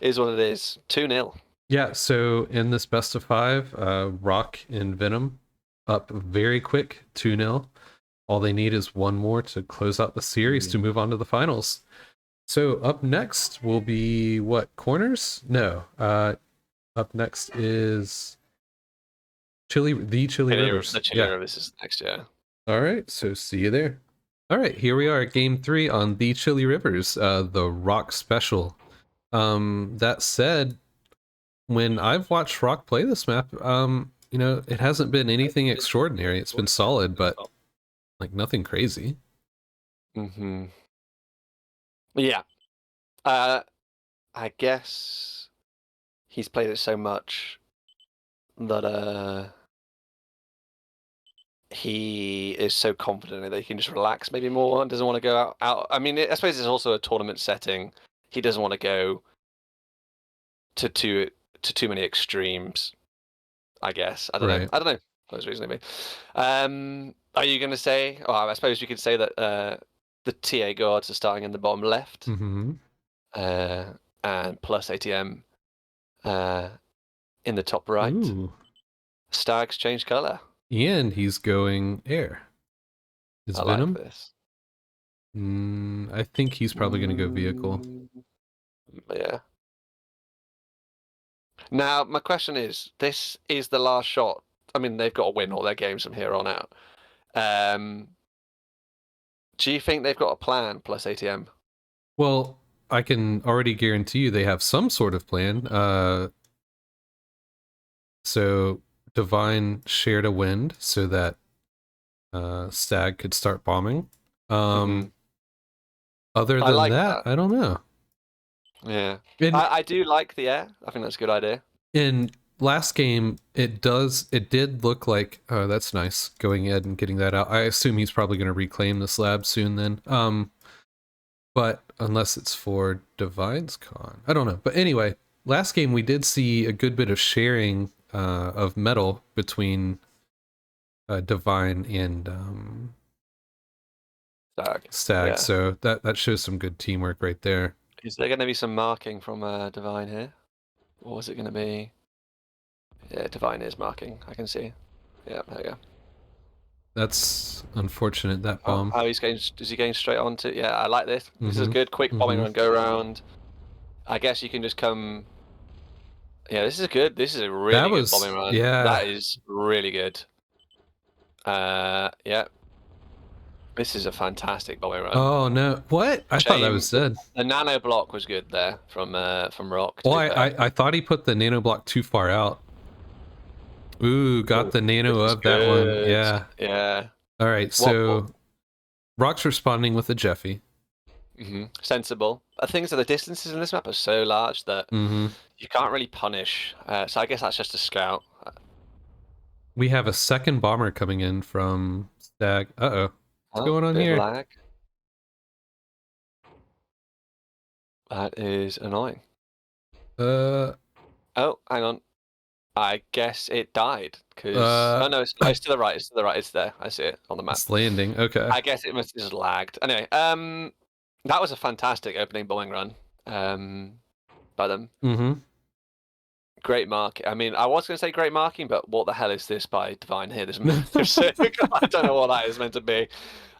S2: it is what it is. 2-0.
S1: Yeah, so in this best of 5, Rock and Venom up very quick, 2-0. All they need is one more to close out the series to move on to the finals. So up next will be what, corners? No. Up next is Chili Rivers.
S2: The Chili
S1: Yeah.
S2: Rivers is next year.
S1: All right, so see you there. All right, here we are at game 3 on the Chili Rivers, the Rock special. That said, when I've watched Rock play this map, it hasn't been anything extraordinary. It's been solid, but like nothing crazy.
S2: Yeah. I guess he's played it so much that he is so confident that he can just relax maybe more and doesn't want to go out. I mean, I suppose it's also a tournament setting. He doesn't want to go to too many extremes. I guess I don't know. I don't know. Those reasonably. Are you going to say? Oh, I suppose you could say that the TA guards are starting in the bottom left, and plus ATM in the top right.
S1: Ooh.
S2: Stag's changed color.
S1: And he's going air. Is
S2: I
S1: Venom?
S2: like this.
S1: I think he's probably going to go vehicle.
S2: Yeah. Now, my question is, this is the last shot. I mean, they've got to win all their games from here on out. Do you think they've got a plan plus ATM?
S1: Well, I can already guarantee you they have some sort of plan. So Divine shared a wind so that Stag could start bombing. Other than that, I don't know.
S2: Yeah. I do like the air. I think that's a good idea.
S1: In last game, it did look like, oh, that's nice, going ahead and getting that out. I assume he's probably going to reclaim this lab soon then. But unless it's for Divine's Con. I don't know. But anyway, last game we did see a good bit of sharing of metal between Divine and Stag. Yeah. So that shows some good teamwork right there.
S2: Is there going to be some marking from Divine here? Or is it going to be... Yeah, Divine is marking. I can see. Yeah, there you go.
S1: That's unfortunate, that bomb.
S2: How he's going... Is he going straight on to... Yeah, I like this. This is good. Quick bombing run, go around. I guess you can just come... Yeah, this is good. This is a really good bombing run.
S1: Yeah.
S2: That is really good. Yeah. This is a fantastic bombing run.
S1: Oh no! What? I thought that was dead.
S2: The nano block was good there from Rock.
S1: Well, I thought he put the nano block too far out. Ooh, got the nano of that one. Yeah.
S2: Yeah.
S1: All right, so Rock's responding with a Jeffy.
S2: Sensible. The things are the distances in this map are so large that you can't really punish. So I guess that's just a scout.
S1: We have a second bomber coming in from Stag. Uh-oh. What's going on here?
S2: Lag. That is annoying. Oh, hang on. I guess it died because oh no, it's to the right. It's to the right. It's there. I see it on the map.
S1: It's landing. Okay.
S2: I guess it must have just lagged. Anyway, that was a fantastic opening bombing run by them. Great mark. I mean, I was going to say great marking, but what the hell is this by Divine here? This massive circle. I don't know what that is meant to be.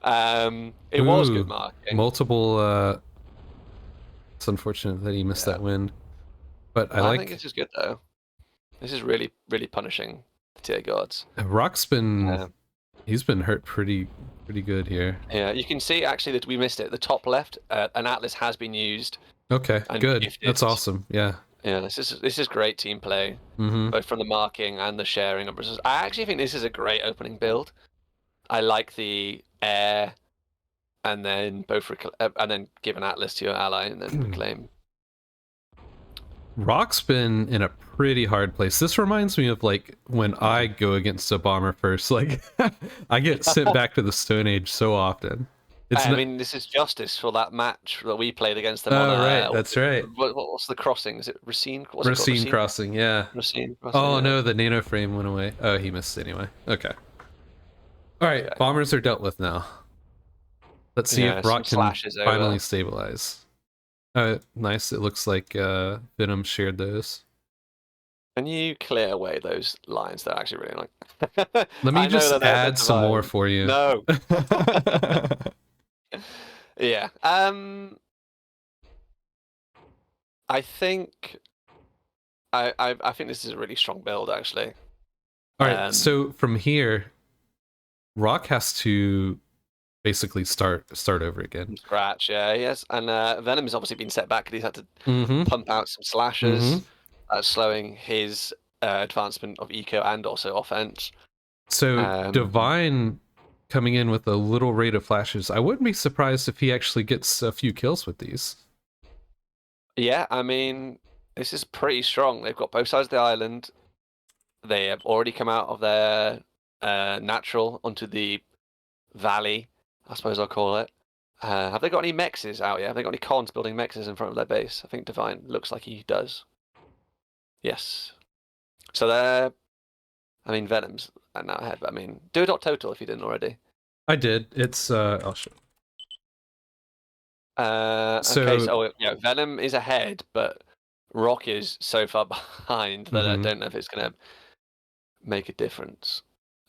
S2: It was good marking.
S1: Multiple. It's unfortunate that he missed that win, but I
S2: think it's just good though. This is really, really punishing the tier gods.
S1: Rock's been
S2: Uh,
S1: he's been hurt pretty good here.
S2: yeah, you can see actually that we missed it. The top left, an atlas has been used
S1: Okay,
S2: and
S1: good.
S2: gifted.
S1: That's awesome. Yeah.
S2: Yeah, this is great team play, both from the marking and the sharing of resources. I actually think this is a great opening build. I like the air, and then and then give an atlas to your ally, and then reclaim.
S1: Rock's been in a pretty hard place. This reminds me of like when I go against a bomber first. Like I get sent back to the Stone Age so often. It's
S2: I mean, this is justice for that match that we played against them on.
S1: Oh right, that's right.
S2: What's the crossing? Is it Racine? What's it called?
S1: Racine Crossing, yeah.
S2: Racine Crossing.
S1: Oh
S2: Yeah.
S1: no, the nano frame went away. Oh, he missed anyway. Okay. All right,
S2: Okay.
S1: bombers are dealt with now. Let's see if Rock can finally stabilize. Nice. It looks like Venom shared those.
S2: Can you clear away those lines? They're actually really annoying.
S1: Let me just add some more for you.
S2: No. Yeah. I think I think this is a really strong build actually.
S1: All right. So from here, Rock has to basically start over again.
S2: From scratch, yeah, yes. And Venom has obviously been set back because he's had to pump out some slashes, slowing his advancement of eco and also offense.
S1: So Divine coming in with a little rate of flashes. I wouldn't be surprised if he actually gets a few kills with these.
S2: Yeah, I mean, this is pretty strong. They've got both sides of the island. They have already come out of their natural onto the valley, I suppose I'll call it. Have they got any mexes out yet? Have they got any cons building mexes in front of their base? I think Divine looks like he does. Yes. So they're... I mean, Venom's now ahead, but I mean, do a dot total if you didn't already.
S1: I did. It's, I'll show.
S2: Okay, so yeah, Venom is ahead, but Rock is so far behind that I don't know if it's going to make a difference.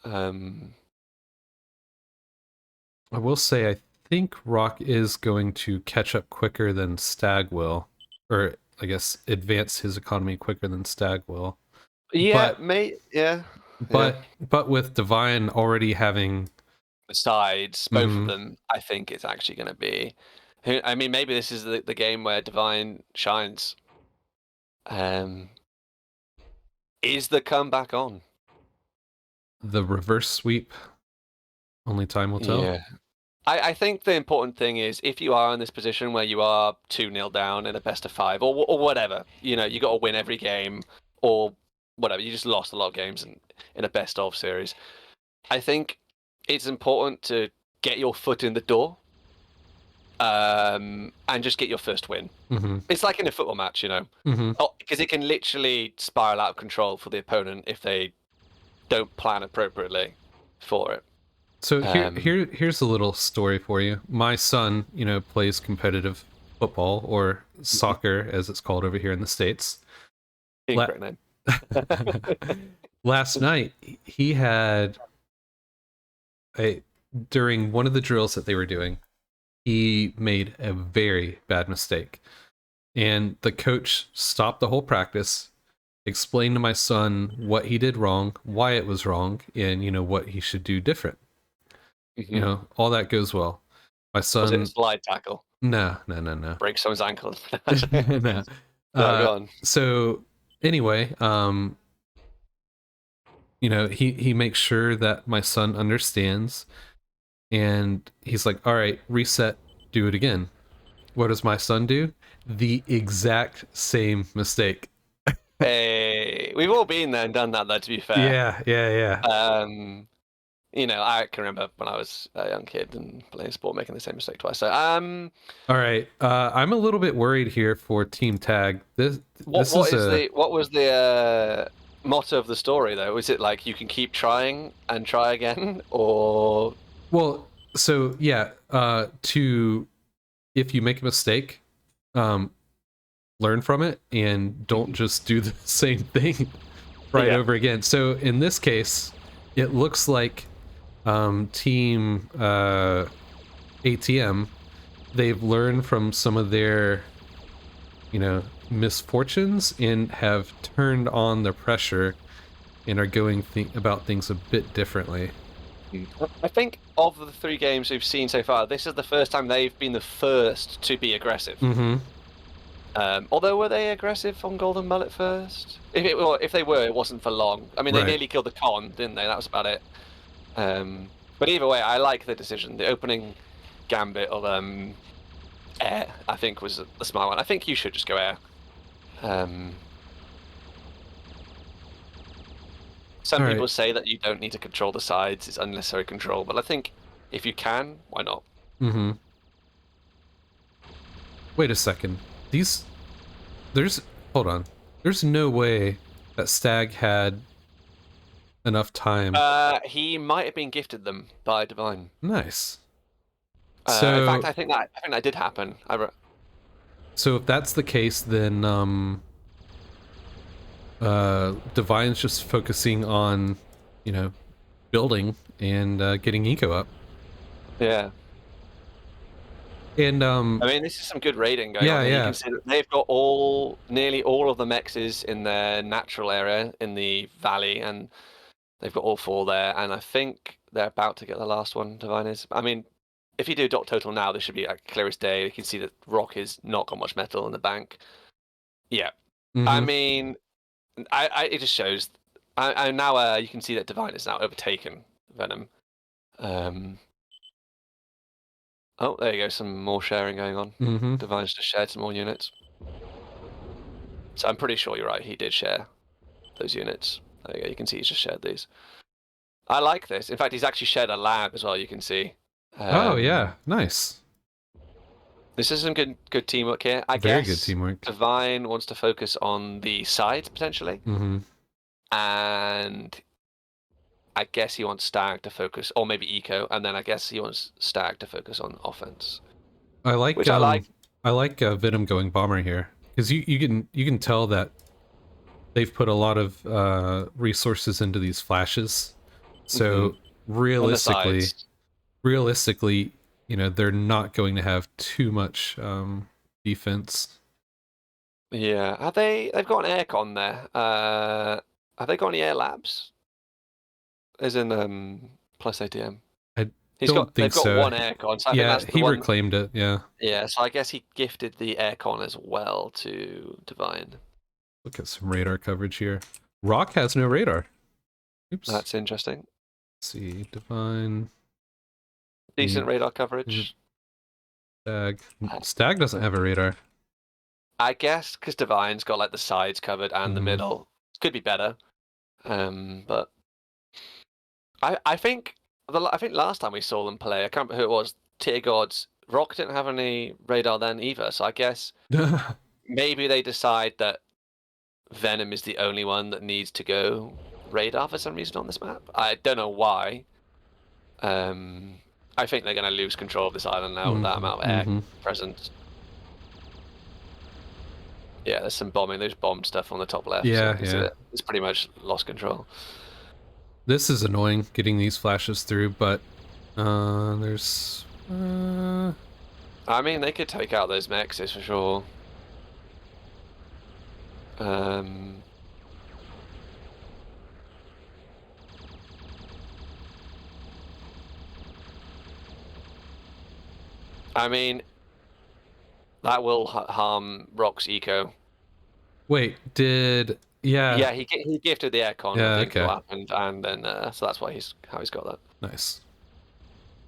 S1: I will say I think Rock is going to catch up quicker than Stag will, or I guess advance his economy quicker than Stag will.
S2: Yeah,
S1: but with Divine already having
S2: besides both of them, I think it's actually going to be. I mean, maybe this is the game where Divine shines. Is the comeback on?
S1: The reverse sweep. Only time will tell.
S2: Yeah. I think the important thing is if you are in this position where you are 2-0 down in a best of 5 or whatever, you know, you got to win every game or whatever. You just lost a lot of games in a best of series. I think it's important to get your foot in the door and just get your first win. It's like in a football match, you know, because it can literally spiral out of control for the opponent if they don't plan appropriately for it.
S1: So here's a little story for you. My son, you know, plays competitive football or soccer as it's called over here in the States.
S2: Incorrect name.
S1: Last night he had during one of the drills that they were doing, he made a very bad mistake. And the coach stopped the whole practice, explained to my son what he did wrong, why it was wrong, and you know what he should do different. You know, all that goes well. My son...
S2: Was it a slide tackle?
S1: No.
S2: Break someone's ankle.
S1: No.
S2: Go on.
S1: So anyway, you know, he makes sure that my son understands, and he's like, all right, reset, do it again. What does my son do? The exact same mistake.
S2: Hey, we've all been there and done that, though, to be fair.
S1: Yeah.
S2: You know, I can remember when I was a young kid and playing sport, making the same mistake twice. So,
S1: all right, I'm a little bit worried here for Team Tag. What
S2: was the motto of the story, though? Was it like you can keep trying and try again, or?
S1: Well, so yeah, if you make a mistake, learn from it and don't just do the same thing over again. So in this case, it looks like Team ATM, they've learned from some of their, you know, misfortunes and have turned on the pressure and are going about things a bit differently.
S2: I think of the 3 games we've seen so far, this is the first time they've been the first to be aggressive.
S1: Mm-hmm.
S2: Although, were they aggressive on Golden Mullet first? If they were, it wasn't for long. I mean, they
S1: Right.
S2: nearly killed the con, didn't they? That was about it. But either way, I like the decision. The opening gambit of air, I think, was the smart one. I think you should just go air. Some
S1: All
S2: people
S1: right.
S2: say that you don't need to control the sides; it's unnecessary control. But I think if you can, why not?
S1: Mm-hmm. Wait a second. These there's hold on. There's no way that Stag had enough time.
S2: He might have been gifted them by Divine.
S1: Nice.
S2: In fact,
S1: So
S2: I think that did happen.
S1: so if that's the case, then Divine's just focusing on, you know, building and getting eco up.
S2: Yeah.
S1: And
S2: I mean, this is some good raiding going on
S1: yeah,
S2: here. You
S1: yeah.
S2: can see that they've got nearly all of the mexes in their natural area in the valley, and they've got all 4 there. And I think they're about to get the last one. Divine is. I mean, if you do dot total now, this should be like clear as day. You can see that Rock has not got much metal in the bank. Yeah. I
S1: Mm-hmm.
S2: mean, it just shows. I now you can see that Divine is now overtaken Venom. Um, oh, there you go. Some more sharing going on.
S1: Mm-hmm.
S2: Divine's just shared some more units. So I'm pretty sure you're right. He did share those units. There you go. You can see he's just shared these. I like this. In fact, he's actually shared a lab as well. You can see.
S1: Oh yeah, nice.
S2: This is some good teamwork here. I
S1: Very good
S2: guess
S1: teamwork.
S2: Divine wants to focus on the sides potentially,
S1: Mm-hmm.
S2: and I guess he wants Stag to focus, or maybe Eco, and then I guess he wants Stag to focus on offense,
S1: I like
S2: which I like.
S1: Venom going bomber here because you can tell that they've put a lot of resources into these flashes. So
S2: On the
S1: realistically,
S2: sides.
S1: realistically, you know, they're not going to have too much defense.
S2: Yeah. They've got an aircon there. Have they got any air labs? As in plus ATM.
S1: I don't
S2: They've
S1: think
S2: got
S1: so.
S2: one aircon, so I think
S1: Yeah,
S2: that's the
S1: he
S2: one.
S1: reclaimed it. Yeah.
S2: Yeah, so I guess he gifted the aircon as well to Divine.
S1: Look at some radar coverage here. Rock has no radar. Oops.
S2: That's interesting.
S1: Let's see, Divine.
S2: Decent radar
S1: Mm,
S2: coverage.
S1: Stag. Stag doesn't have a radar.
S2: I guess because Divine's got like the sides covered and the
S1: Mm-hmm.
S2: middle. Could be better. But I think last time we saw them play, I can't remember who it was. Tier Gods. Rock didn't have any radar then either, so I guess maybe they decide that Venom is the only one that needs to go radar for some reason on this map. I don't know why. I think they're going to lose control of this island now with that amount of air
S1: Mm-hmm.
S2: presence. Yeah, there's some bombing. There's bomb stuff on the top left, so you
S1: Yeah,
S2: can see
S1: yeah.
S2: that it's pretty much lost control.
S1: This is annoying getting these flashes through, but there's
S2: I mean, they could take out those mexes for sure. I mean, that will harm Rock's eco.
S1: wait, did
S2: Yeah, he gifted the aircon. I
S1: yeah,
S2: think is
S1: okay.
S2: what happened, and then so that's why he's got that.
S1: Nice.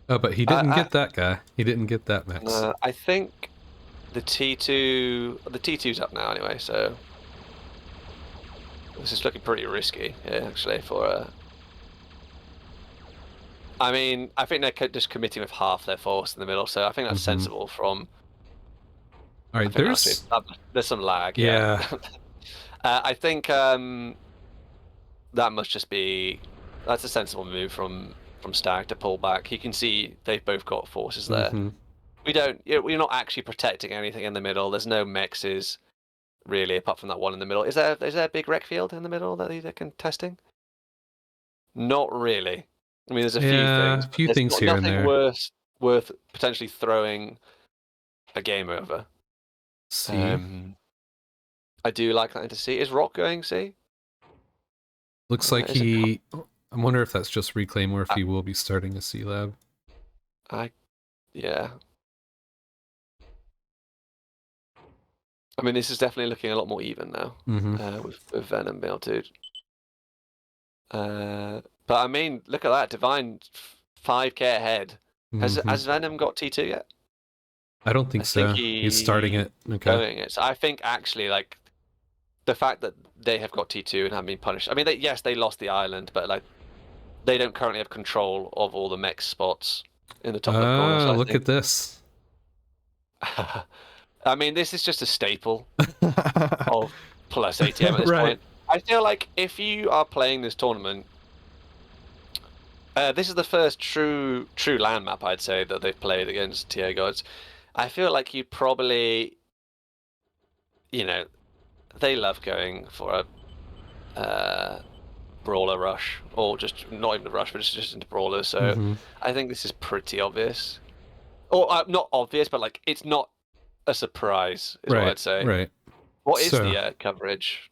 S1: Oh, but he didn't
S2: I
S1: get that guy. He didn't get that max.
S2: I think the T2's up now anyway, so this is looking pretty risky here actually for I mean, I think they're just committing with half their force in the middle, so I think that's sensible from.
S1: All
S2: I
S1: right,
S2: think that's it.
S1: there's
S2: There's some lag, yeah.
S1: yeah.
S2: I think that must just be that's a sensible move from Stag to pull back. You can see they've both got forces there.
S1: Mm-hmm.
S2: We're not actually protecting anything in the middle. There's no mexes really apart from that one in the middle. Is there a big rec field in the middle that they're contesting? Not really. I mean, there's a few
S1: Yeah,
S2: things,
S1: a
S2: but
S1: few
S2: there's
S1: things
S2: not
S1: here and
S2: nothing
S1: there.
S2: worth potentially throwing a game over.
S1: Let's see.
S2: I do like that into C. Is Rock going C?
S1: Looks like
S2: Is it?
S1: he... I wonder if that's just Reclaim or if he will be starting a C Lab.
S2: Yeah. I mean, this is definitely looking a lot more even now with Venom being able to. But I mean, look at that. Divine 5k ahead. Has Venom got T2 yet?
S1: I don't think
S2: I think
S1: so. He's starting it. Okay.
S2: Going it. So I think actually, like, the fact that they have got T2 and haven't been punished. I mean, yes, they lost the island, but like, they don't currently have control of all the mech spots in the top left corner. So
S1: Look at this.
S2: I mean, this is just a staple of plus ATM at this point. I feel like if you are playing this tournament, this is the first true land map, I'd say, that they've played against TA Gods. I feel like you probably, they love going for a brawler rush, or just not even a rush, but just into brawlers. So I think this is pretty obvious, or not obvious, but like it's not a surprise, is what I'd say.
S1: Right.
S2: What is the coverage?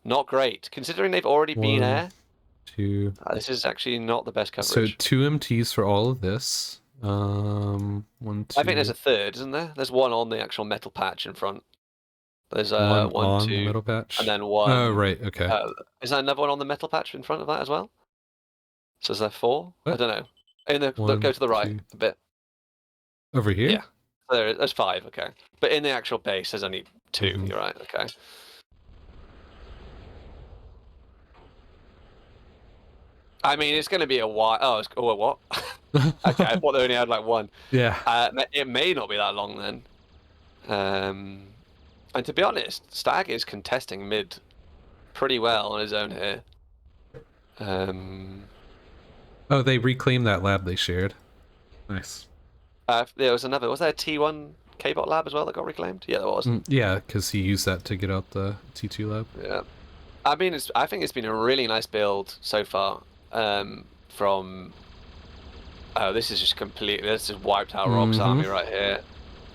S2: Not great, considering they've already been air.
S1: 2.
S2: This is actually not the best coverage.
S1: So 2 MTs for all of this. 1, 2.
S2: I think there's a third, isn't there? There's one on the actual metal patch in front. There's
S1: one on
S2: 2,
S1: the metal patch,
S2: and then 1.
S1: Oh, right. Okay.
S2: Is there another one on the metal patch in front of that as well? So is there 4? What? I don't know. In the go to the right a bit.
S1: Over here?
S2: Yeah. There's 5. Okay, but in the actual base, there's only 2. You're right. Okay. I mean, it's going to be a while. Oh, what? Okay, I thought they only had like 1.
S1: Yeah.
S2: It may not be that long then. And to be honest, Stag is contesting mid pretty well on his own here.
S1: Oh, they reclaimed that lab they shared. Nice.
S2: There was another. Was there a T1 K-bot lab as well that got reclaimed? Yeah, there was.
S1: Yeah, because he used that to get out the T2 lab.
S2: Yeah. I mean, I think it's been a really nice build so far. From this is just completely. This just wiped out Rock's army right here.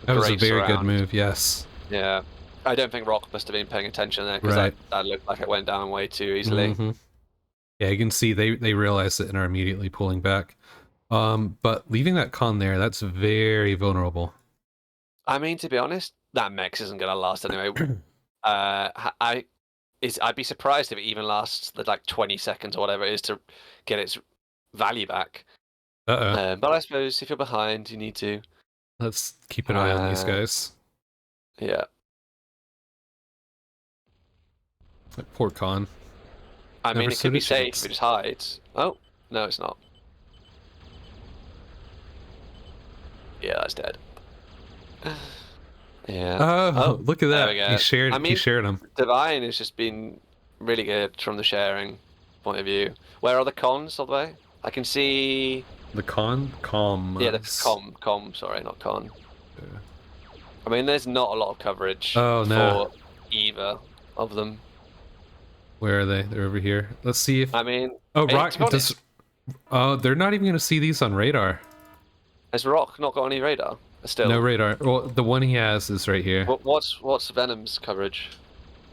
S1: That was a very good move. Yes.
S2: Yeah. I don't think Rock must have been paying attention there because that looked like it went down way too easily.
S1: Yeah, you can see they realized it and are immediately pulling back. But leaving that con there, that's very vulnerable.
S2: I mean, to be honest, that Mex isn't going to last anyway. I'd be surprised if it even lasts the like 20 seconds or whatever it is to get its value back. But I suppose if you're behind, you need to.
S1: Let's keep an eye on these guys.
S2: Yeah.
S1: Like poor con.
S2: I mean, it could be safe if it just hides. Oh, no, it's not. Yeah, that's dead. Yeah.
S1: Oh, look at that. He shared them.
S2: Divine has just been really good from the sharing point of view. Where are the cons, all the way? I can see...
S1: The con? Com.
S2: Yeah, the com, sorry, not con. Yeah. I mean, there's not a lot of coverage for either of them.
S1: Where are they? They're over here. Let's see if...
S2: I mean...
S1: Oh, Rock does... Oh, they're not even going to see these on radar.
S2: Has Rock not got any radar? Still.
S1: No radar. Well, the one he has is right here.
S2: What's Venom's coverage?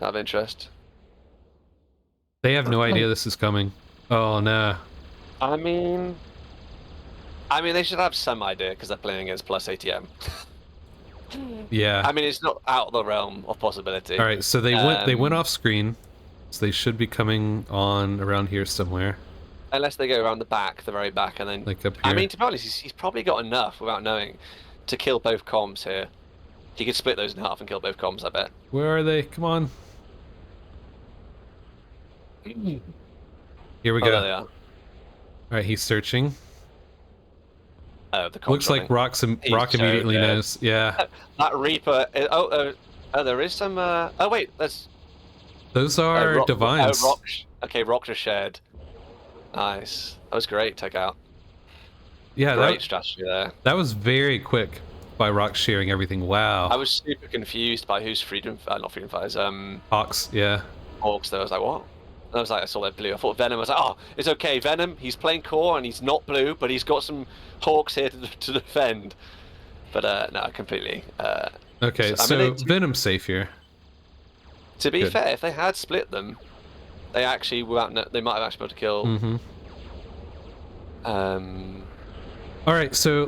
S2: Out of interest.
S1: They have no idea this is coming. Oh, no.
S2: I mean, they should have some idea because they're playing against plus ATM.
S1: Yeah.
S2: I mean, it's not out of the realm of possibility.
S1: All right, so they went off screen, so they should be coming on around here somewhere.
S2: Unless they go around the back, the very back, and then.
S1: Like up here.
S2: I mean, to be honest, he's probably got enough without knowing to kill both comms here. He could split those in half and kill both comms, I bet.
S1: Where are they? Come on. Here we go.
S2: There they are.
S1: Alright, he's searching.
S2: Oh, the comms
S1: looks like Rock immediately knows. Yeah.
S2: That Reaper. There is some. Oh wait,
S1: those are Divines.
S2: Rock just shared. Nice. That was great. Take out.
S1: Yeah,
S2: great strategy there.
S1: That was very quick by Rock sharing everything. Wow.
S2: I was super confused by who's not Freedom Fighters.
S1: Hawks. Yeah.
S2: Hawks. There, I was like, what? And I was like, I saw that blue. I thought Venom. I was like, oh, it's okay. Venom. He's playing core and he's not blue, but he's got some Hawks here to defend. But no, completely.
S1: Okay, so Venom's safe here.
S2: To be
S1: Good.
S2: fair, if they had split them, they actually they might have actually been able to kill.
S1: Mm-hmm.
S2: Um,
S1: All right, so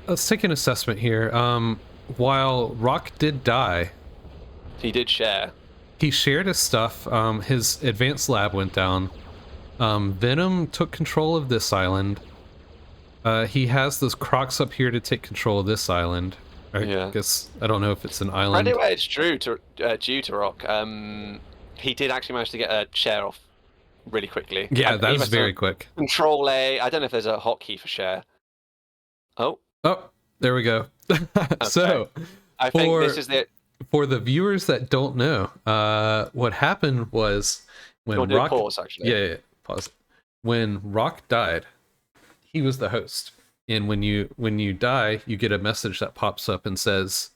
S1: let's take an assessment here. While Rock did die,
S2: he did share.
S1: he shared his stuff. His advanced lab went down. Venom took control of this island. He has those crocs up here to take control of this island. I
S2: Yeah.
S1: guess I don't know if it's an
S2: Credit
S1: island.
S2: where it's due to Rock. He did actually manage to get a share off really quickly.
S1: Yeah, that
S2: He
S1: was
S2: must have
S1: very quick.
S2: Control A. I don't know if there's a hotkey for share. Oh,
S1: Oh, there we go.
S2: okay.
S1: So,
S2: I think this
S1: for
S2: is the.
S1: for the viewers that don't know, what happened was
S2: You want
S1: when
S2: to do a
S1: Rock,
S2: pause actually?
S1: yeah, pause. When Rock died, he was the host, and when you die, you get a message that pops up and says,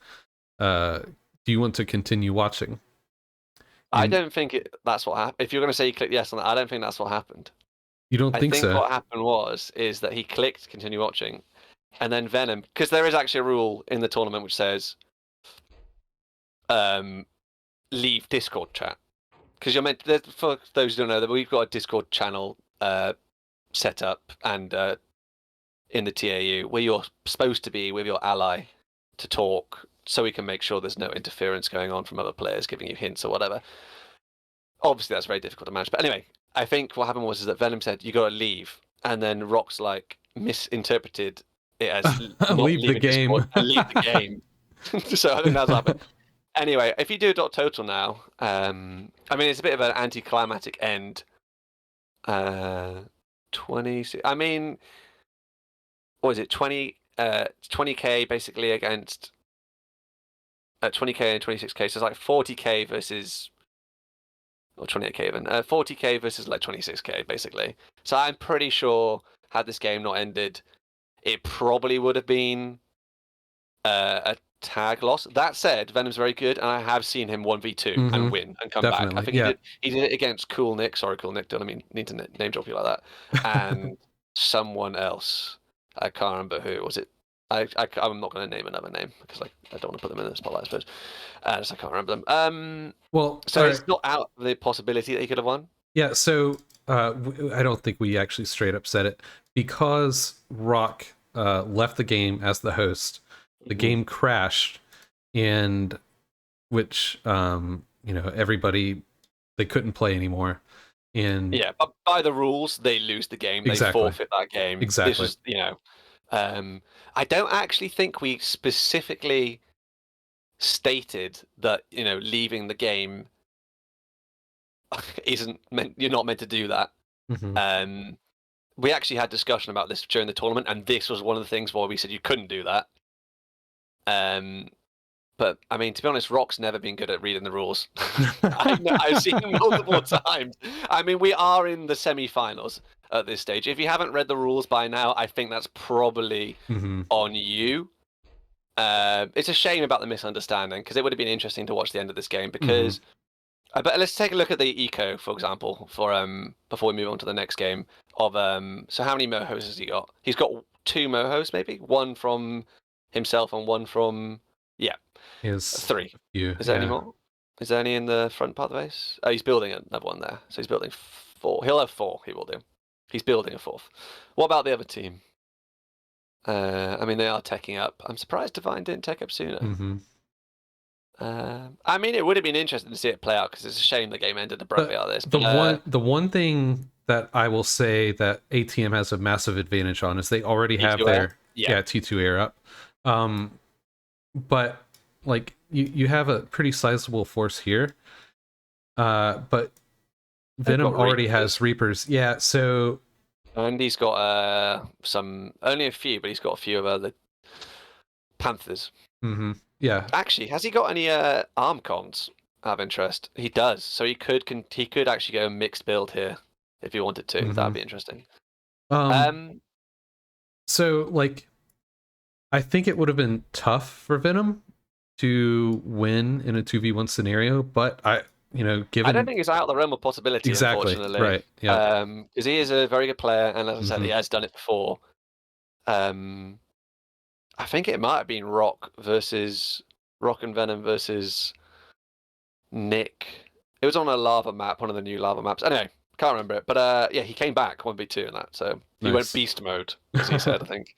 S1: "Do you want to continue watching?"
S2: I
S1: And
S2: don't think that's what happened. If you're going to say you click yes on that, I don't think that's what happened.
S1: you don't
S2: I
S1: think
S2: think
S1: so?
S2: what happened is that he clicked continue watching, and then Venom, because there is actually a rule in the tournament which says, leave Discord chat. Because you're meant for those who don't know that we've got a Discord channel set up and in the TAU where you're supposed to be with your ally to talk, so we can make sure there's no interference going on from other players giving you hints or whatever. Obviously, that's very difficult to manage. But anyway, I think what happened was is that Venom said you got to leave, and then Rock's like misinterpreted it as not
S1: Leave the
S2: leaving
S1: game.
S2: Discord and leave the game. So I think that's what happened. Anyway, if you do a dot total now, I mean it's a bit of an anticlimactic end. 20. I mean, what is it? 20k basically against 20k and 26k. So it's like 40k versus or 28k even 40k versus like 26k basically. So I'm pretty sure had this game not ended, it probably would have been a tag loss. That said, Venom's very good, and I have seen him 1v2
S1: Hmm.
S2: and win and come back. I
S1: Definitely,
S2: think
S1: yeah.
S2: he did it against Cool Nick. Sorry, Cool Nick. Don't I mean need to name drop you like that? And someone else. I can't remember who was it. I'm not going to name another name because I don't want to put them in the spotlight. I suppose. So I can't remember them.
S1: Well,
S2: So
S1: all right.
S2: it's not out of the possibility that he could have won.
S1: Yeah, so I don't think we actually straight up said it because Rock left the game as the host. The game crashed, and which everybody, they couldn't play anymore. And
S2: Yeah, but by the rules, they lose the game. They
S1: exactly,
S2: forfeit that game. This
S1: exactly.
S2: was, I don't actually think we specifically stated that, leaving the game isn't meant. You're not meant to do that.
S1: Hmm.
S2: Um, we actually had discussion about this during the tournament, and this was one of the things where we said you couldn't do that. But I mean, to be honest, Rock's never been good at reading the rules. I've seen him multiple times. I mean, we are in the semi-finals at this stage. If you haven't read the rules by now, I think that's probably
S1: Hmm.
S2: on you. It's a shame about the misunderstanding because it would have been interesting to watch the end of this game.
S1: Hmm.
S2: Because, but let's take a look at the eco, for example, for before we move on to the next game. So how many mohos has he got? He's got 2 mohos, maybe one from himself and one from yeah.
S1: Is
S2: 3.
S1: a few,
S2: Is there any
S1: yeah.
S2: more? Is there any in the front part of the base? Oh, he's building another one there. So he's building 4. He'll have 4, he will do. He's building a 4th. What about the other team? I mean, they are teching up. I'm surprised Divine didn't tech up sooner.
S1: Hmm.
S2: I mean, it would have been interesting to see it play out because it's a shame the game ended abruptly
S1: The
S2: out of this.
S1: the
S2: But
S1: one thing that I will say that ATM has a massive advantage on is they already have
S2: T2 Air?
S1: their
S2: Yeah.
S1: T2 air up. But like you have a pretty sizable force here. But
S2: They've
S1: Venom
S2: got
S1: already
S2: Reapers.
S1: has Reapers. Yeah, so
S2: And he's got only a few, but he's got a few of the Panthers.
S1: yeah.
S2: Actually, has he got any arm cons of interest? He does. So he could actually go a mixed build here if he wanted to. That'd be interesting.
S1: Um
S2: Um,
S1: so like I think it would have been tough for Venom to win in a 2v1 scenario, but
S2: I don't
S1: given
S2: think it's out of the realm of possibility,
S1: exactly,
S2: unfortunately.
S1: right. Yeah.
S2: Because he is a very good player, and as I said,
S1: Hmm.
S2: he has done it before. Um, I think it might have been Rock and Venom versus Nick It was on a lava map, one of the new lava maps. Anyway, can't remember it. But yeah, he came back 1v2 in that. So he went
S1: Nice.
S2: beast mode, as he said, I think.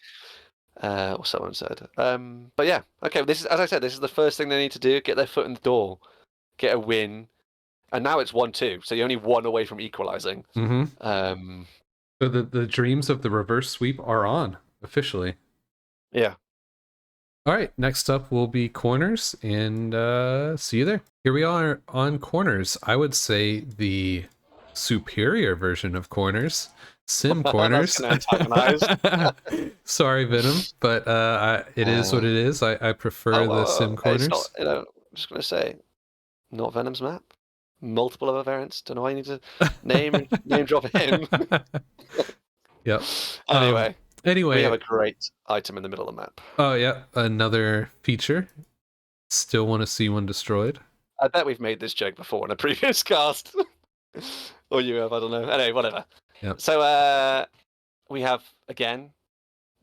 S2: Or someone said. But yeah, okay. This is, as I said, this is the first thing they need to do: get their foot in the door, get a win, and now it's 1-2. So you're only one away from equalizing.
S1: So the dreams of the reverse sweep are on officially.
S2: Yeah.
S1: All right, next up will be corners, and see you there. Here we are on corners. I would say the superior version of corners, sim
S2: That's
S1: corners.
S2: going to antagonize.
S1: Sorry, Venom, but it is what it is. I prefer the sim
S2: It's not.
S1: corners.
S2: I'm just going to say, not Venom's map. Multiple other variants. Don't know why I need to name drop him.
S1: Yep.
S2: Anyway, we have
S1: Anyway,
S2: a great item in the middle of the map.
S1: oh yeah, another feature. Still want to see one destroyed.
S2: I bet we've made this joke before in a previous cast. Or you have, I don't know. Anyway, whatever.
S1: Yep.
S2: So we have, again,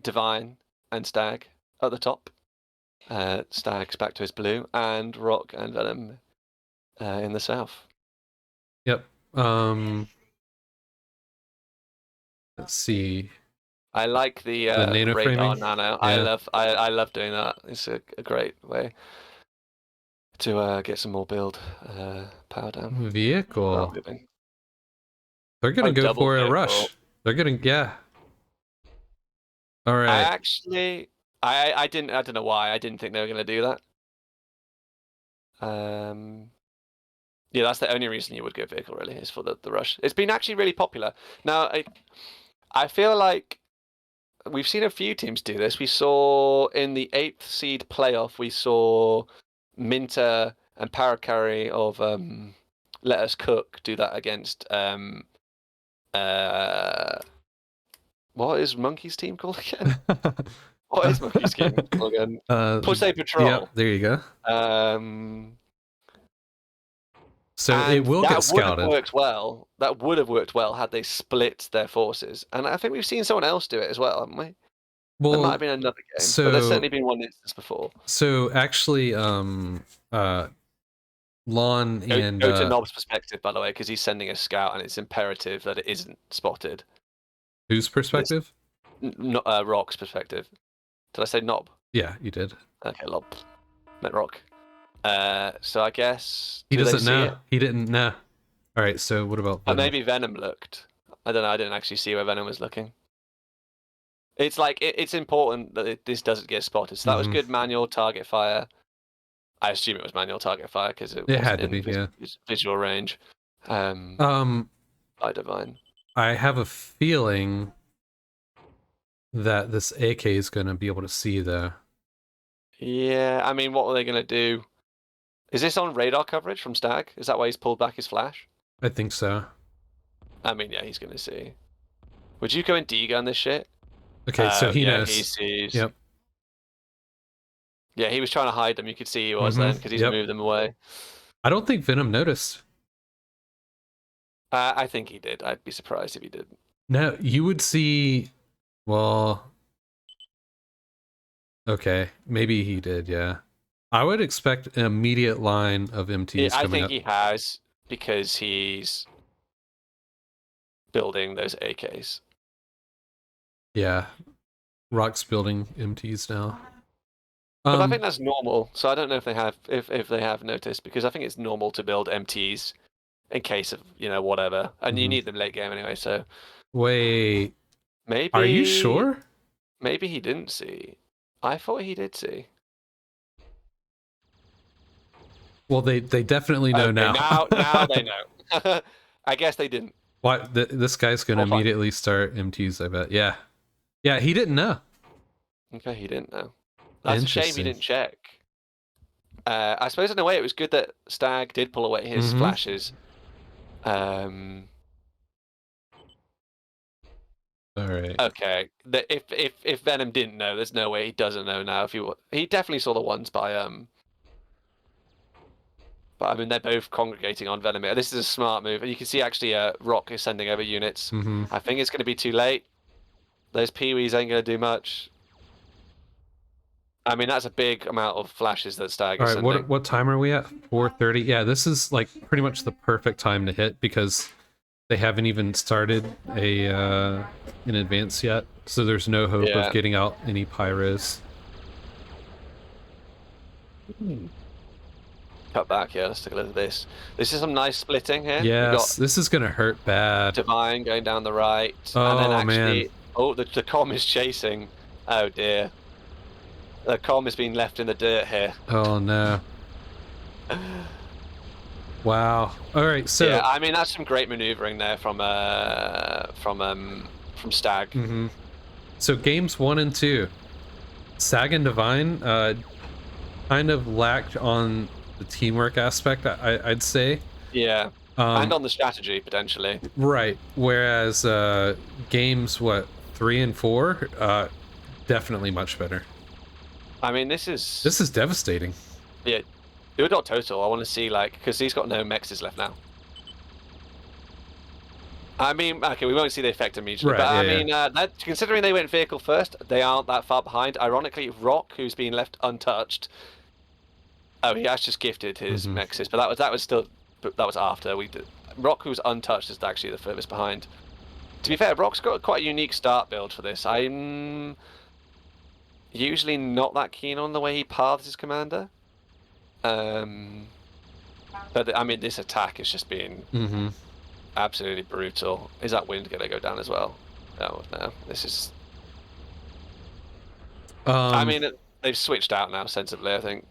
S2: Divine and Stag at the top. Stag's back to his blue, and Rock and Venom in the south.
S1: Yep. Let's see.
S2: I like the
S1: nano
S2: radar
S1: framing.
S2: nano.
S1: Yeah.
S2: I love doing that. It's a great way to get some more build power down.
S1: Vehicle.
S2: Moving.
S1: They're gonna
S2: Oh,
S1: go
S2: double
S1: for a
S2: vehicle.
S1: rush. They're gonna, yeah. All
S2: I
S1: right.
S2: actually, I don't know why I didn't think they were gonna do that. Yeah, that's the only reason you would go vehicle, really, is for the rush. It's been actually really popular. Now, I feel like we've seen a few teams do this. We saw in the 8th seed playoff, we saw Minter and Paracarry of Let Us Cook do that against what is Monkey's team called again? What is Monkey's team called again? Pussy Patrol.
S1: Yep, there you go. So
S2: And
S1: it will get
S2: that would have
S1: scouted.
S2: worked well. That would have worked well had they split their forces. And I think we've seen someone else do it as well, haven't we? There might have been another game, but there's certainly been one instance before.
S1: So actually, Lon and
S2: Go to Nob's perspective, by the way, because he's sending a scout, and it's imperative that it isn't spotted.
S1: whose perspective?
S2: Rock's perspective. Did I say Nob?
S1: Yeah, you did.
S2: Okay, Lob. Meant Rock. So I guess
S1: He
S2: do they
S1: doesn't
S2: see
S1: know.
S2: it?
S1: He didn't know. All right. So what about
S2: But
S1: Venom?
S2: maybe Venom looked. I don't know. I didn't actually see where Venom was looking. It's like it's important that this doesn't get spotted. So that was good manual target fire. I assume it was manual target fire because it wasn't
S1: had to
S2: in
S1: be, yeah.
S2: visual range. By Divine.
S1: I have a feeling that this AK is going to be able to see though.
S2: Yeah, I mean, what were they going to do? Is this on radar coverage from Stag? Is that why he's pulled back his flash?
S1: I think so.
S2: I mean, yeah, he's going to see. Would you go and D-gun this shit?
S1: Okay, so he knows.
S2: He sees.
S1: Yep.
S2: Yeah, he was trying to hide them. You could see he was then because he's moved them away.
S1: I don't think Venom noticed.
S2: I think he did. I'd be surprised if he didn't.
S1: No, you would see. Well, okay, maybe he did. Yeah, I would expect an immediate line of MTs
S2: I
S1: coming
S2: think
S1: up.
S2: he has because he's building those AKs.
S1: Yeah, Rock's building MTs now.
S2: But I think that's normal. So I don't know if they have if they have noticed, because I think it's normal to build MTs in case of whatever, and you need them late game anyway. So
S1: wait,
S2: maybe
S1: are you sure?
S2: Maybe he didn't see. I thought he did see.
S1: Well, they definitely know now.
S2: Now they know. I guess they didn't.
S1: Why? This guy's gonna immediately start MTs. I bet. Yeah, yeah. He didn't know.
S2: Okay, he didn't know. That's a shame he didn't check. I suppose in a way it was good that Stag did pull away his flashes.
S1: All right.
S2: Okay. If Venom didn't know, there's no way he doesn't know now. If he definitely saw the ones by But I mean, they're both congregating on Venom. This is a smart move, and you can see actually Rock is sending over units. I think it's going to be too late. Those Pee-wees ain't going to do much. I mean, that's a big amount of flashes that Stag
S1: All
S2: is
S1: right,
S2: sending.
S1: what time are we at? 4:30. Yeah, this is like pretty much the perfect time to hit because they haven't even started a in advance yet, so there's no hope of
S2: Yeah.
S1: getting out any pyros.
S2: Cut back here. Let's take a look at this. This is some nice splitting here. We got
S1: Yes, this is gonna hurt bad.
S2: Divine going down the right, and then
S1: Oh man.
S2: actually, oh, the com is chasing. Oh dear, the com is being left in the dirt here.
S1: Oh no. Wow. All right, so
S2: Yeah, I mean that's some great maneuvering there from Stag.
S1: so games 1 and 2, Sag and Divine kind of lacked on the teamwork aspect, I'd say.
S2: Yeah, and on the strategy potentially.
S1: Right. Whereas games 3 and 4, definitely much better.
S2: I mean this is
S1: Devastating.
S2: yeah. Do a dot total. I want to see like because he's got no mexes left now. I mean, okay, we won't see the effect immediately,
S1: Right,
S2: but I
S1: yeah,
S2: mean, considering they went vehicle first, they aren't that far behind. Ironically, Rock, who's been left untouched, oh, he has just gifted his mexes, but that was after we did. Rock, who's untouched, is actually the furthest behind. To be fair, Rock's got quite a unique start build for this. I'm usually not that keen on the way he paths his commander. But I mean, this attack is just being absolutely brutal. Is that wind going to go down as well? Oh no, this is. I mean, they've switched out now sensibly. I think.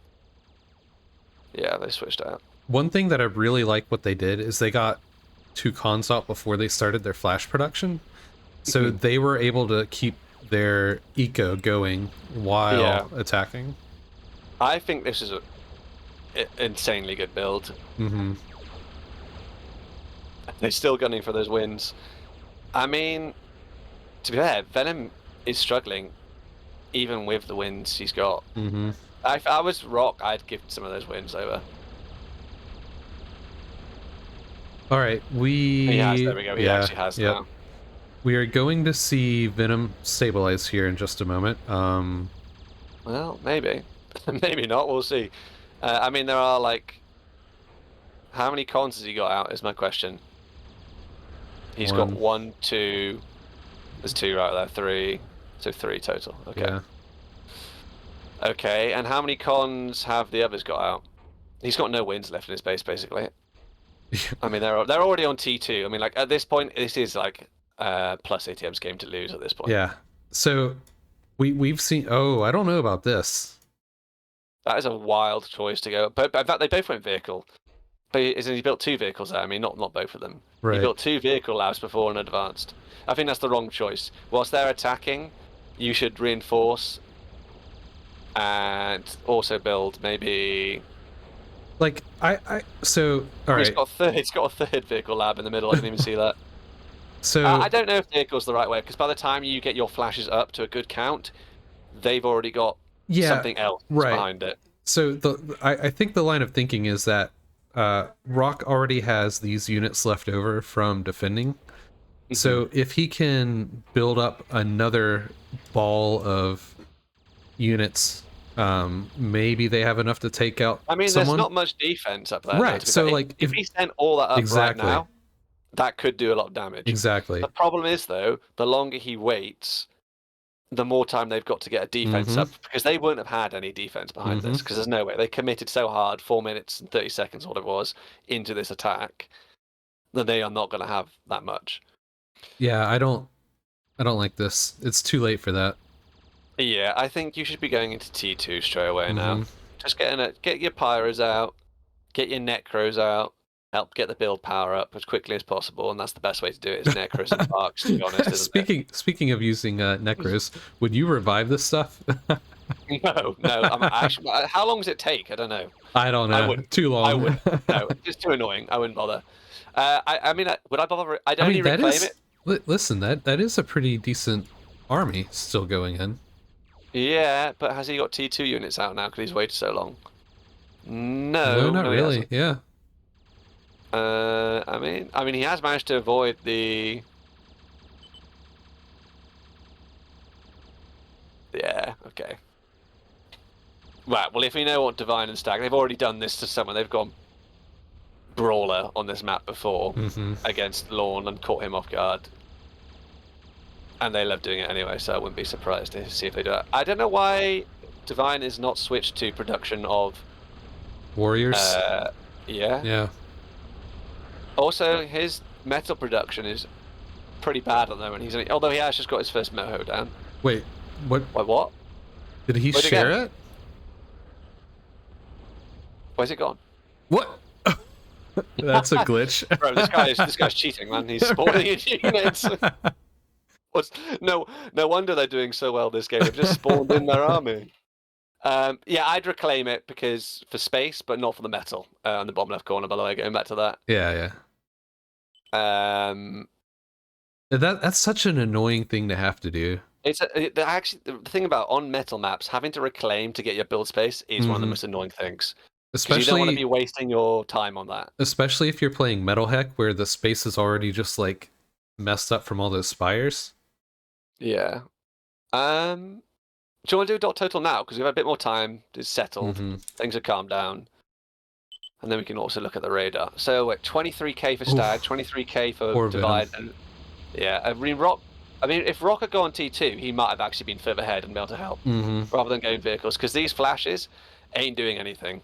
S2: Yeah, they switched out.
S1: one thing that I really like what they did is they got 2 cons out before they started their flash production, so they were able to keep their eco going while attacking.
S2: I think this is a insanely good build. They're still gunning for those wins. I mean, to be fair, Venom is struggling even with the wins he's got. If I was Rock, I'd give some of those wins over.
S1: All right,
S2: He has. There we go. He actually has now.
S1: We are going to see Venom stabilize here in just a moment.
S2: Well, maybe, maybe not. We'll see. I mean, there are like, how many cons has he got out? Is my question. He's got 1, 2. There's 2 right there. 3. So 3 total. Okay.
S1: Yeah.
S2: Okay, and how many cons have the others got out? He's got no wins left in his base, basically. I mean, they're already on T2. I mean, like at this point, this is like plus ATM's game to lose at this point.
S1: Yeah. So we've seen. Oh, I don't know about this.
S2: That is a wild choice to go. But in fact, they both went vehicle. But he built 2 vehicles there. I mean, not both of them.
S1: Right.
S2: He built 2 vehicle labs before and advanced. I think that's the wrong choice. Whilst they're attacking, you should reinforce and also build maybe.
S1: Like so all right.
S2: It's got a third vehicle lab in the middle. I didn't even see that.
S1: So
S2: I don't know if vehicle's the right way because by the time you get your flashes up to a good count, they've already got something else behind it.
S1: So I think the line of thinking is that Rock already has these units left over from defending. So if he can build up another ball of units, maybe they have enough to take out
S2: someone. There's not much defense up there.
S1: Right. So like
S2: if he sent all that up right now, that could do a lot of damage.
S1: Exactly.
S2: The problem is though, the longer he waits, the more time they've got to get a defense up because they wouldn't have had any defense behind this because there's no way. They committed so hard, 4 minutes and 30 seconds, what it was, into this attack, that they are not going to have that much.
S1: Yeah, I don't like this. It's too late for that.
S2: Yeah, I think you should be going into T2 straight away now. Just get your pyros out, get your necros out, help get the build power up as quickly as possible, and that's the best way to do it. Is necros and parks, to be honest.
S1: Speaking of using necros, would you revive this stuff?
S2: No. Actually, how long does it take? I don't know.
S1: I don't know.
S2: I wouldn't.
S1: Too long.
S2: I wouldn't. No, it's too annoying. I wouldn't bother. I mean, would I bother? I'd only reclaim it.
S1: Listen, that is a pretty decent army still going in.
S2: Yeah, but has he got T2 units out now because he's waited so long? No,
S1: not really. Yeah.
S2: I mean, he has managed to avoid the. Yeah. Okay. Right, well, if we know what Divine and Stag, they've already done this to someone. They've gone Brawler on this map before against Lorne and caught him off guard. And they love doing it anyway, so I wouldn't be surprised to see if they do it. I don't know why Divine is not switched to production of...
S1: Warriors?
S2: Yeah.
S1: Yeah.
S2: Also, his metal production is pretty bad at the moment. Although he has just got his first moho down.
S1: Wait, what?
S2: Wait, what?
S1: Did he
S2: Where'd
S1: share
S2: it go?
S1: it?
S2: Where's it gone?
S1: What? That's a glitch.
S2: Bro, this guy's cheating, man. He's spawning in units. No wonder they're doing so well this game. They've just spawned in their army. Yeah, I'd reclaim it for space, but not for the metal on the bottom left corner. By the way, going back to that.
S1: Yeah. That's such an annoying thing to have to do.
S2: Actually, the thing about on metal maps, having to reclaim to get your build space is one of the most annoying things. Because you don't want to be wasting your time on that.
S1: Especially if you're playing Metal Heck, where the space is already just like messed up from all those spires.
S2: Yeah. Do you want to do dot total now? Because we've had a bit more time. It's settled. Things have calmed down. And then we can also look at the radar. So, 23k for Stag, 23k for Divide. And, yeah, I mean, if Rock had gone T2, he might have actually been further ahead and be able to help. Rather than going vehicles. Because these flashes ain't doing anything.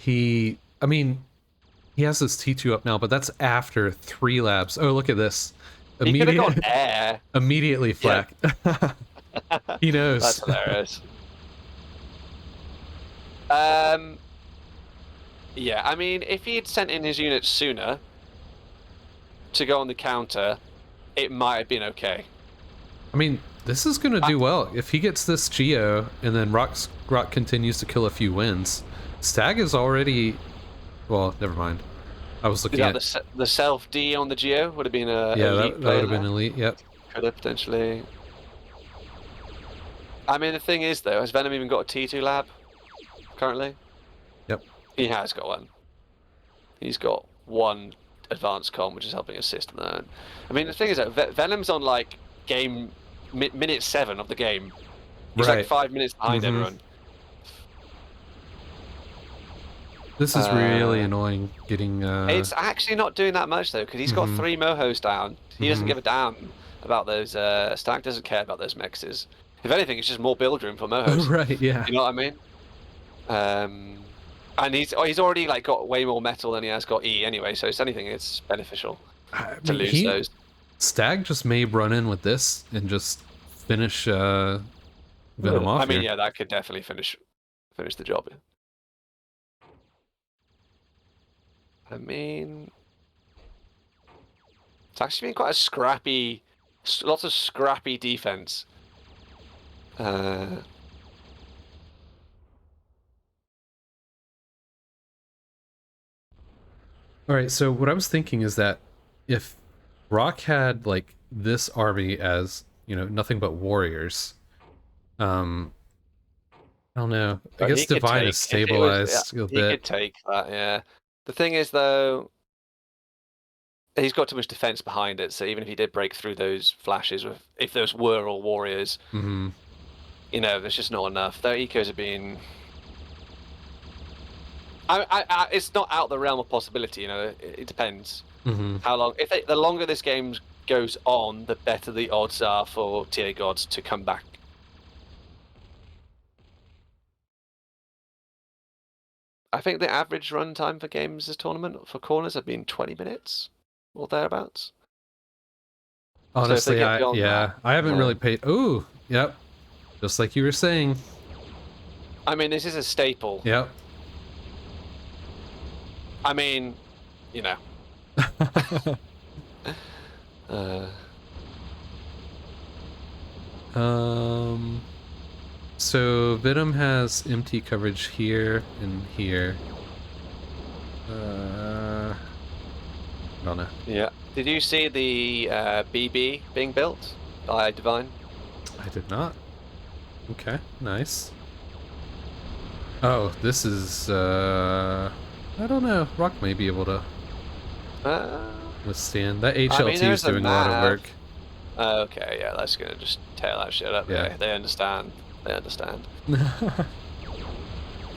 S1: He has this T2 up now, but that's after 3 labs. Oh, look at this.
S2: He could have gone air.
S1: Immediately flak. Yeah. He knows.
S2: That's hilarious. Yeah, I mean, if he had sent in his units sooner to go on the counter, it might have been okay.
S1: I mean, this is going to do well. If he gets this Geo and then Rock continues to kill a few wins, Stag is already... Well, never mind. I was looking at...
S2: The self-D on the Geo would have been a elite
S1: that would have been elite, yep.
S2: Could have potentially... I mean, the thing is, though, has Venom even got a T2 lab currently?
S1: Yep.
S2: He has got one. He's got 1 advanced comm, which is helping assist that. I mean, the thing is that Venom's on, like, minute 7 of the game. He's like 5 minutes behind everyone.
S1: This is really annoying getting...
S2: It's actually not doing that much, though, because he's got 3 mohos down. He doesn't give a damn about those... Stag doesn't care about those mexes. If anything, it's just more build room for mohos.
S1: Right, yeah.
S2: You know what I mean? And he's already like got way more metal than he has got E anyway, so if anything, it's beneficial to lose those.
S1: Stag just may run in with this and just finish Venom off.
S2: I mean,
S1: here.
S2: yeah, that could definitely finish the job. I mean, it's actually been quite a scrappy, lots of scrappy defense. All
S1: right, so what I was thinking is that if Rock had like this army as, nothing but warriors, I don't know. I guess Divine is stabilized a bit.
S2: He could take that, yeah. The thing is, though, he's got too much defense behind it, so even if he did break through those flashes, if those were all warriors, there's just not enough. Their ecos have been... it's not out the realm of possibility, it depends. How long... the longer this game goes on, the better the odds are for TA Gods to come back. I think the average run time for games this tournament for corners have been 20 minutes or thereabouts.
S1: Honestly, I haven't really paid... Ooh, yep. Just like you were saying.
S2: I mean, this is a staple.
S1: Yep.
S2: I mean,
S1: So Venom has MT coverage here and here. I don't know.
S2: Yeah. Did you see the BB being built by Divine?
S1: I did not. Okay, nice. Oh, this is I don't know. Rock may be able to withstand. That HLT is doing a lot of work.
S2: Okay, yeah, that's gonna just tear that shit up. Yeah, they understand. They understand.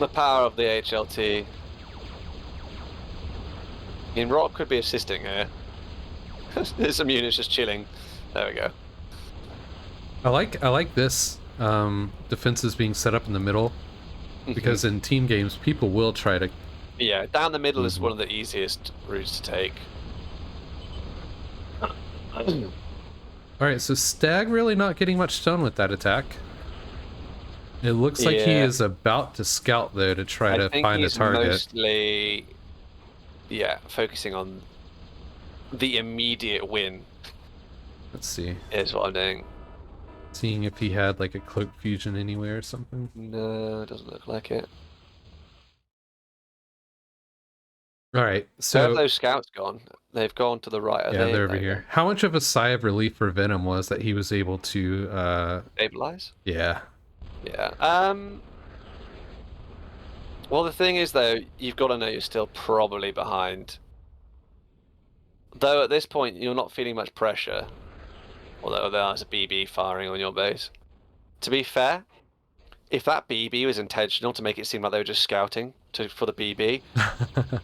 S2: The power of the HLT. I mean, Rock could be assisting here. Some units just chilling. There we go.
S1: I like this defenses being set up in the middle, because in team games people will try to.
S2: Yeah, down the middle is one of the easiest routes to take.
S1: All right, so Stag really not getting much done with that attack. It looks like he is about to scout though to try to find a target.
S2: Mostly, yeah, focusing on the immediate win.
S1: Let's see.
S2: Is what I'm doing.
S1: Seeing if he had like a cloak fusion anywhere or something.
S2: No, it doesn't look like it.
S1: All right, so
S2: where have those scouts gone? They've gone to the right.
S1: Yeah, they're over here. How much of a sigh of relief for Venom was that he was able to
S2: stabilize?
S1: Yeah.
S2: Yeah. Well, the thing is, though, you've got to know you're still probably behind. Though at this point, you're not feeling much pressure. Although there's a BB firing on your base. To be fair, if that BB was intentional to make it seem like they were just scouting for the BB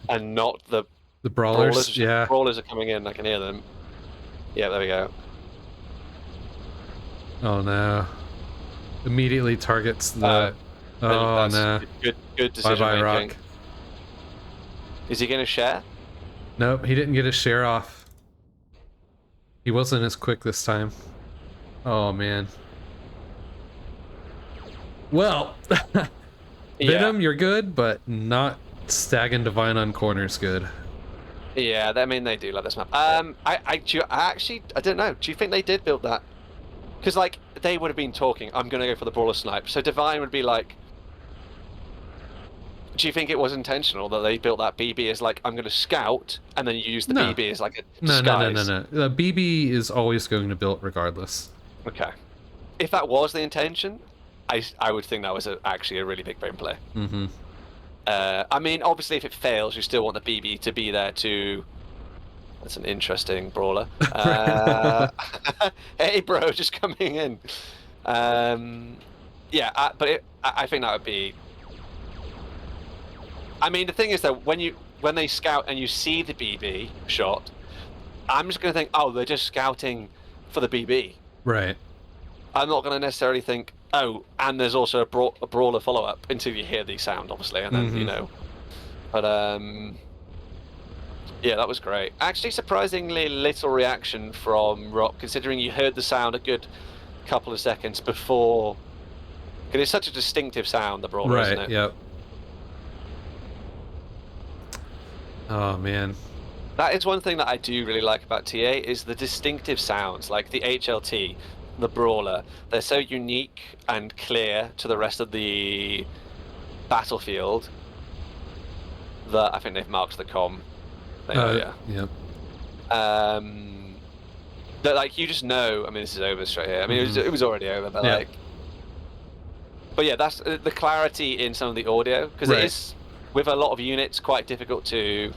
S2: and not the
S1: brawlers, yeah.
S2: Brawlers are coming in, I can hear them. Yeah, there we go.
S1: Oh no. Immediately targets the... oh no.
S2: Good decision
S1: Bye-bye,
S2: making.
S1: Rock.
S2: Is he going to share?
S1: Nope, he didn't get his share off. He wasn't as quick this time. Oh man. Well, Venom, you're good, but not Stag and Divine on corners good.
S2: Yeah, I mean, they do like this map. I don't know. Do you think they did build that? Because, like, they would have been talking, I'm going to go for the Brawler Snipe. So Divine would be like... Do you think it was intentional that they built that BB as, like, I'm going to scout, and then you use the BB as, like, a disguise?
S1: No. The BB is always going to build regardless.
S2: Okay. If that was the intention, I would think that was actually a really big brain play.
S1: Mm-hmm.
S2: I mean, obviously, if it fails, you still want the BB to be there to... That's an interesting brawler. Hey, bro, just coming in. Yeah, but I think that would be... I mean, the thing is, though, when they scout and you see the BB shot, I'm just going to think, oh, they're just scouting for the BB.
S1: Right.
S2: I'm not going to necessarily think, oh, and there's also a brawler follow-up until you hear the sound, obviously, and then, you know. But, yeah, that was great. Actually, surprisingly little reaction from Rock, considering you heard the sound a good couple of seconds before. Because it's such a distinctive sound, the brawler, isn't it?
S1: Right, yep. Oh, man.
S2: That is one thing that I do really like about TA, is the distinctive sounds, like the HLT, the brawler. They're so unique and clear to the rest of the battlefield that I think they've marked the com. Yeah.
S1: Yep.
S2: That, like, you just know. I mean, this is over straight here. I mean, it was already over, but like. But yeah, that's the clarity in some of the audio, because it is, with a lot of units, quite difficult to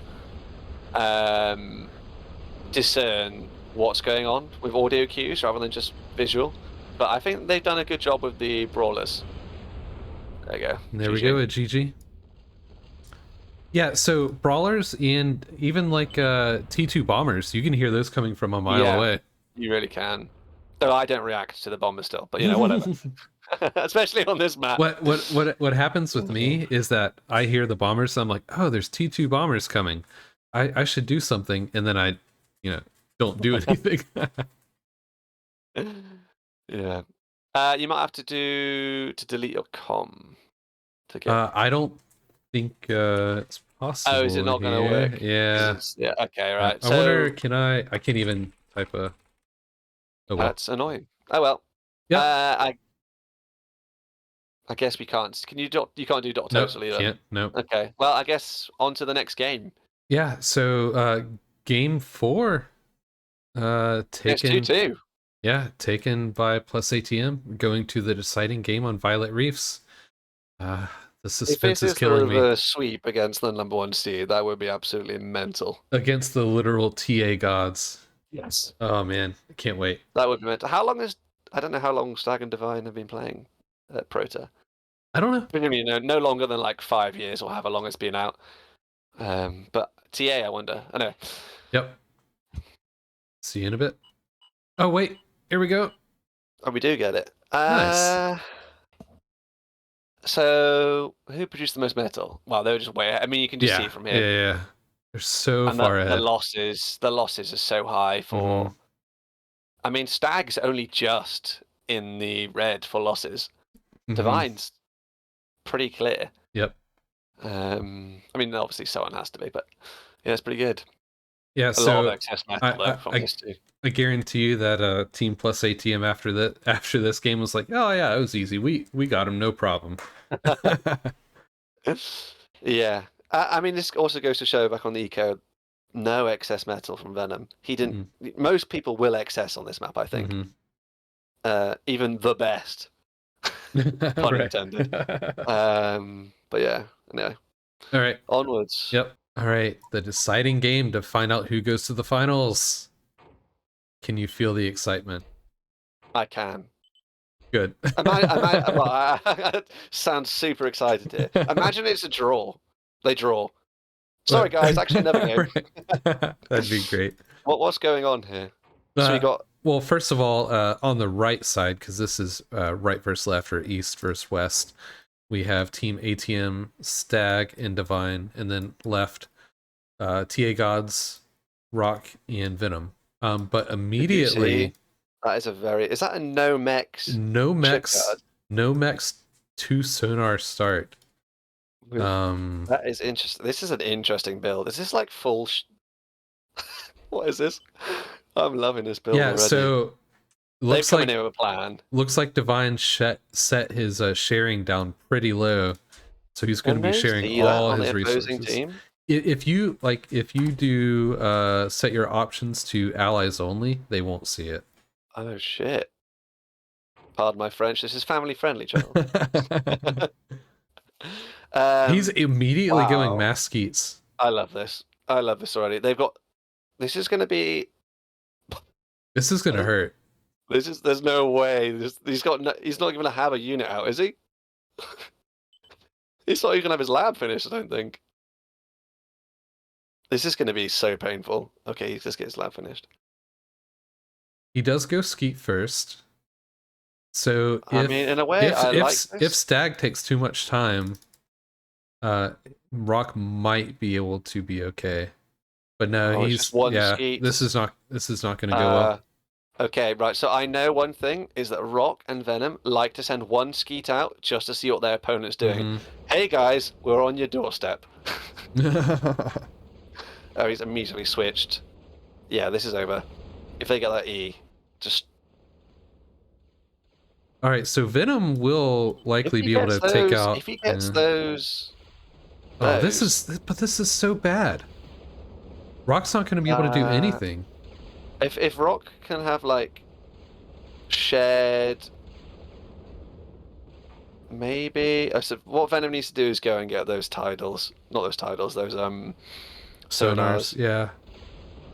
S2: discern what's going on with audio cues rather than just visual. But I think they've done a good job with the brawlers. There you go.
S1: There we go, a GG. Yeah, so brawlers and even like T2 bombers, you can hear those coming from a mile away.
S2: You really can. Though I don't react to the bombers still, but you know, whatever. Especially on this map.
S1: What happens with me is that I hear the bombers, so I'm like, oh, there's T2 bombers coming. I should do something, and then I, don't do anything.
S2: Yeah. You might have to delete your com to get.
S1: I don't think it's possible.
S2: Oh, is it not going to work?
S1: Yeah.
S2: Yeah. Okay. Right.
S1: I wonder. Can I? I can't even type a.
S2: Oh, well. That's annoying. Oh well.
S1: Yeah.
S2: I guess we can't. Can you? You can't do .total either.
S1: Can't. Nope.
S2: Okay. Well, I guess on to the next game.
S1: Yeah. So game 4. Taken.
S2: It's 2-2.
S1: Yeah, taken by Plus ATM, going to the deciding game on Violet Reefs. The suspense is killing me.
S2: If this is a sweep against the #1 seed, that would be absolutely mental.
S1: Against the literal TA gods.
S2: Yes.
S1: Oh man, I can't wait.
S2: That would be mental. I don't know how long Stag and Divine have been playing Prota.
S1: I don't know.
S2: Presumably, no longer than like 5 years or however long it's been out. But TA, I wonder. Anyway,
S1: Yep. See you in a bit. Oh wait, here we go.
S2: oh, we do get it.
S1: Nice.
S2: So who produced the most metal? Well, they were just way ahead. I mean, you can just see
S1: Yeah,
S2: from
S1: yeah,
S2: here,
S1: yeah. They're so
S2: and
S1: far
S2: the
S1: ahead.
S2: losses are so high
S1: Mm-hmm.
S2: for. I mean, Stag's only just in the red for losses.
S1: Mm-hmm.
S2: Divine's pretty clear.
S1: Yep.
S2: I mean, obviously someone has to be, but yeah, it's pretty good.
S1: Yeah.
S2: A lot of
S1: So
S2: excess metal
S1: I
S2: though
S1: I
S2: from
S1: I,
S2: this too.
S1: I guarantee you that Team Plus ATM after this game was like, oh yeah, it was easy. We got him, no problem.
S2: Yeah, I mean, this also goes to show back on the eco, no excess metal from Venom. He didn't.
S1: Mm-hmm.
S2: Most people will excess on this map, I think.
S1: Mm-hmm.
S2: Even the best, pun
S1: Right.
S2: intended. But yeah, anyway,
S1: All right.
S2: onwards.
S1: Yep. All right. The deciding game to find out who goes to the finals. Can you feel the excitement?
S2: I can.
S1: Good.
S2: Well, I sounds super excited here. Imagine it's a draw. They draw. Sorry, guys. Actually, another game.
S1: That'd be great.
S2: What's going on here? So we got.
S1: Well, first of all, on the right side, because this is right versus left or east versus west, we have Team ATM, Stag, and Divine, and then left, TA Gods, Rock, and Venom. But
S2: Did you
S1: immediately,
S2: see? That is a very. Is that a no mex
S1: no
S2: chip
S1: mechs,
S2: guard?
S1: no mechs, 2 sonar start.
S2: That is interesting. This is an interesting build. Is this like full? What is this? I'm loving this build
S1: Yeah,
S2: already.
S1: so
S2: They've come in here with a plan.
S1: looks like Divine set his sharing down pretty low, so he's going to be
S2: Can they
S1: sharing
S2: see that
S1: all
S2: on the
S1: his
S2: opposing
S1: resources.
S2: team?
S1: If you do set your options to allies only, they won't see it.
S2: Oh shit! Pardon my French. This is family friendly, channel.
S1: He's immediately going
S2: Wow.
S1: mass skeets.
S2: I love this. I love this already. They've got. This is going to be.
S1: This is going to hurt.
S2: This is. There's no way. He's got. No, he's not even going to have a unit out, is he? He's not even going to have his lab finished. I don't think. This is going to be so painful. Okay, he just gets his lab finished.
S1: He does go skeet first. So
S2: I mean, in a way, I like this.
S1: if Stag takes too much time, Rock might be able to be okay. But no,
S2: it's just one skeet.
S1: this is not going to go well.
S2: Okay, right. So I know one thing is that Rock and Venom like to send one skeet out just to see what their opponent's doing. Hey guys, we're on your doorstep. Oh, he's immediately switched. Yeah, this is over. If they get that E, just.
S1: All right, so Venom will likely be able to take out.
S2: If he gets those.
S1: Oh, this is so bad. Rock's not going to be able to do anything.
S2: If Rock can have like shared, maybe. So what Venom needs to do is go and get those titles, not those titles, those sonars.
S1: Yeah,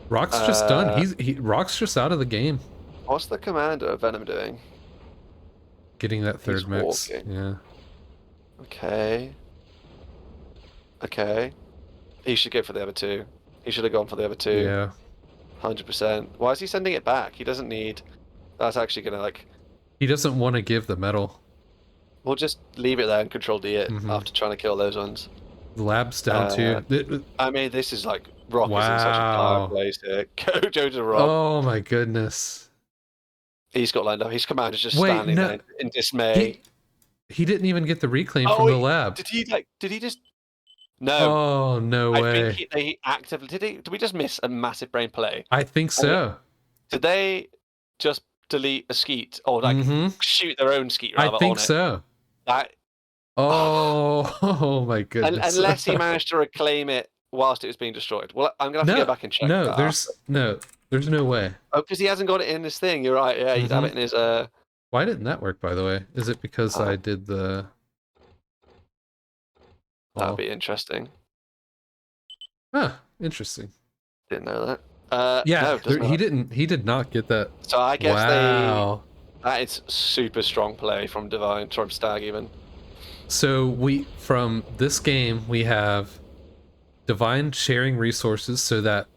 S1: Rock's just done. Rock's just out of the game.
S2: What's the commander of Venom doing?
S1: Getting that third mix.
S2: Walking.
S1: Yeah.
S2: Okay. Okay. He should go for the other two. He should have gone for the other two.
S1: Yeah.
S2: 100%. Why is he sending it back? He doesn't need. That's actually gonna like.
S1: He doesn't want to give the medal.
S2: We'll just leave it there and control D it after trying to kill those ones.
S1: The lab's down too.
S2: I mean, this is like Rock is in such a dire place here. Go to Rock.
S1: Oh my goodness.
S2: He's got lined up. His commander's just standing there in dismay.
S1: He didn't even get the reclaim from the lab.
S2: Did he just? No.
S1: Oh, no way.
S2: I think they actively did we just miss a massive brain play?
S1: I think so.
S2: Did they just delete a skeet or like shoot their own skeet rather?
S1: I think so.
S2: That.
S1: Oh my goodness.
S2: Unless he managed to reclaim it whilst it was being destroyed. Well, I'm gonna have to go back and check.
S1: No, there's no way.
S2: Oh, because he hasn't got it in his thing. You're right. Yeah, he'd have it in his.
S1: Why didn't that work? By the way, is it because I did the?
S2: That'd be interesting.
S1: Huh, interesting.
S2: Didn't know that.
S1: Yeah,
S2: no,
S1: he did not get that.
S2: So I guess
S1: wow.
S2: that is super strong play from Divine, from Stag even.
S1: So from this game we have Divine sharing resources so that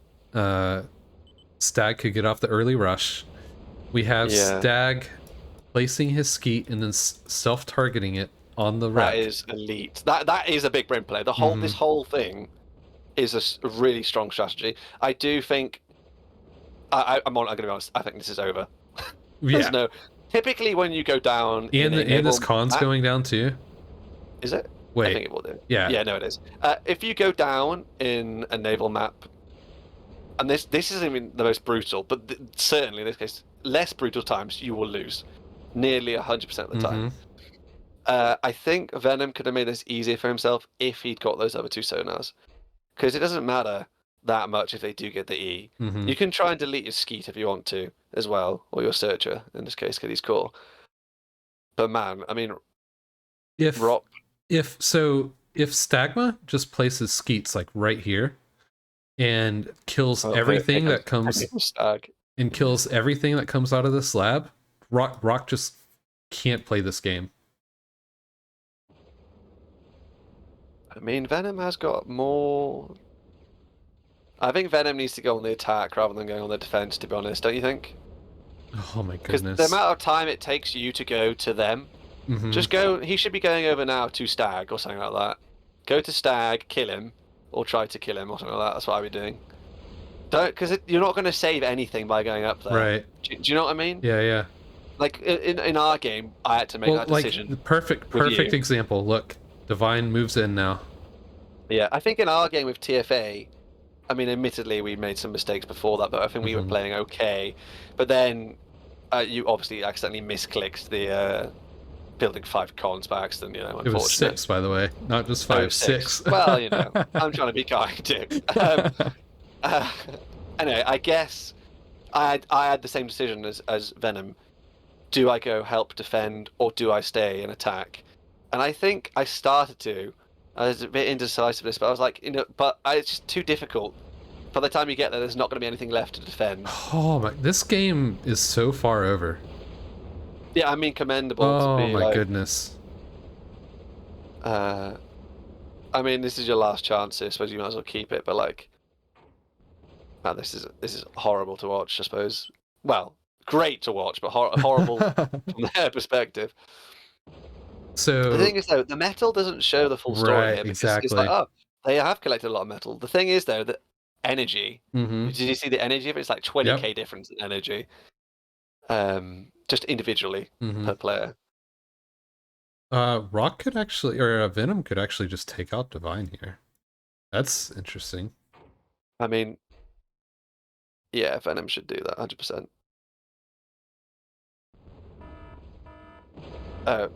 S1: Stag could get off the early rush. We have
S2: Yeah,
S1: Stag placing his skeet and then self-targeting it on the
S2: that
S1: wreck.
S2: is elite. That is a big brain play.
S1: Mm-hmm.
S2: This whole thing is a really strong strategy. I do think I'm gonna be honest. I think this is over. There's
S1: Yeah,
S2: no. Typically, when you go down in a
S1: and this
S2: naval
S1: con's
S2: map,
S1: going down too.
S2: is it? I
S1: Wait,
S2: think it will do.
S1: yeah.
S2: Yeah, no, it is. If you go down in a naval map, and this isn't even the most brutal, but certainly in this case, less brutal times, you will lose, nearly 100% of the time.
S1: Mm-hmm.
S2: I think Venom could have made this easier for himself if he'd got those other two sonars, because it doesn't matter that much if they do get the E.
S1: Mm-hmm.
S2: You can try and delete your skeet if you want to as well, or your searcher in this case, because he's cool. But man, I mean,
S1: If
S2: Rock.
S1: if Stagma just places skeets like right here and kills
S2: Oh, here
S1: everything
S2: comes
S1: that comes
S2: Stag.
S1: out of the slab, Rock just can't play this game.
S2: I mean, Venom has got more. I think Venom needs to go on the attack rather than going on the defense, to be honest, don't you think?
S1: Oh my
S2: Because the
S1: goodness.
S2: amount of time it takes you to go to them,
S1: Mm-hmm.
S2: just go. He should be going over now to Stag or something like that. Go to Stag, kill him, or try to kill him or something like that. That's what I would be doing. Don't, because you're not going to save anything by going up there.
S1: Right.
S2: Do you know what I mean?
S1: Yeah, yeah.
S2: Like in our game, I had to make
S1: Well,
S2: that
S1: like
S2: decision
S1: the perfect
S2: with you.
S1: example. Look, Divine moves in now.
S2: Yeah, I think in our game with TFA, I mean, admittedly, we made some mistakes before that, but I think we were
S1: Mm-hmm.
S2: playing okay. But then you obviously accidentally misclicked the building 5 cons by accident,
S1: It was
S2: unfortunate.
S1: 6, by the way, not just
S2: Oh,
S1: 5.
S2: 6.
S1: 6.
S2: Well, I'm trying to be kind too. Uh, anyway, I guess I had the same decision as Venom. Do I go help defend or do I stay and attack? And I think I started to. I was a bit indecisive this, but I was like, but it's just too difficult. By the time you get there, there's not going to be anything left to defend.
S1: Oh my! This game is so far over.
S2: Yeah, I mean, commendable to
S1: Oh
S2: be
S1: my
S2: like.
S1: goodness.
S2: I mean, this is your last chance, so I suppose you might as well keep it. But like, man, this is horrible to watch. I suppose. Well, great to watch, but horrible from their perspective. The
S1: So
S2: thing is, though, the metal doesn't show the full story
S1: right,
S2: here because it's like,
S1: exactly.
S2: oh, they have collected a lot of metal. The thing is, though, that energy.
S1: Mm-hmm.
S2: Did you see the energy of it? It's like
S1: Yep.
S2: 20k difference in energy, just individually
S1: Mm-hmm.
S2: per player.
S1: Rock could actually, or Venom could actually just take out Divine here. That's interesting.
S2: I mean, yeah, Venom should do that 100%.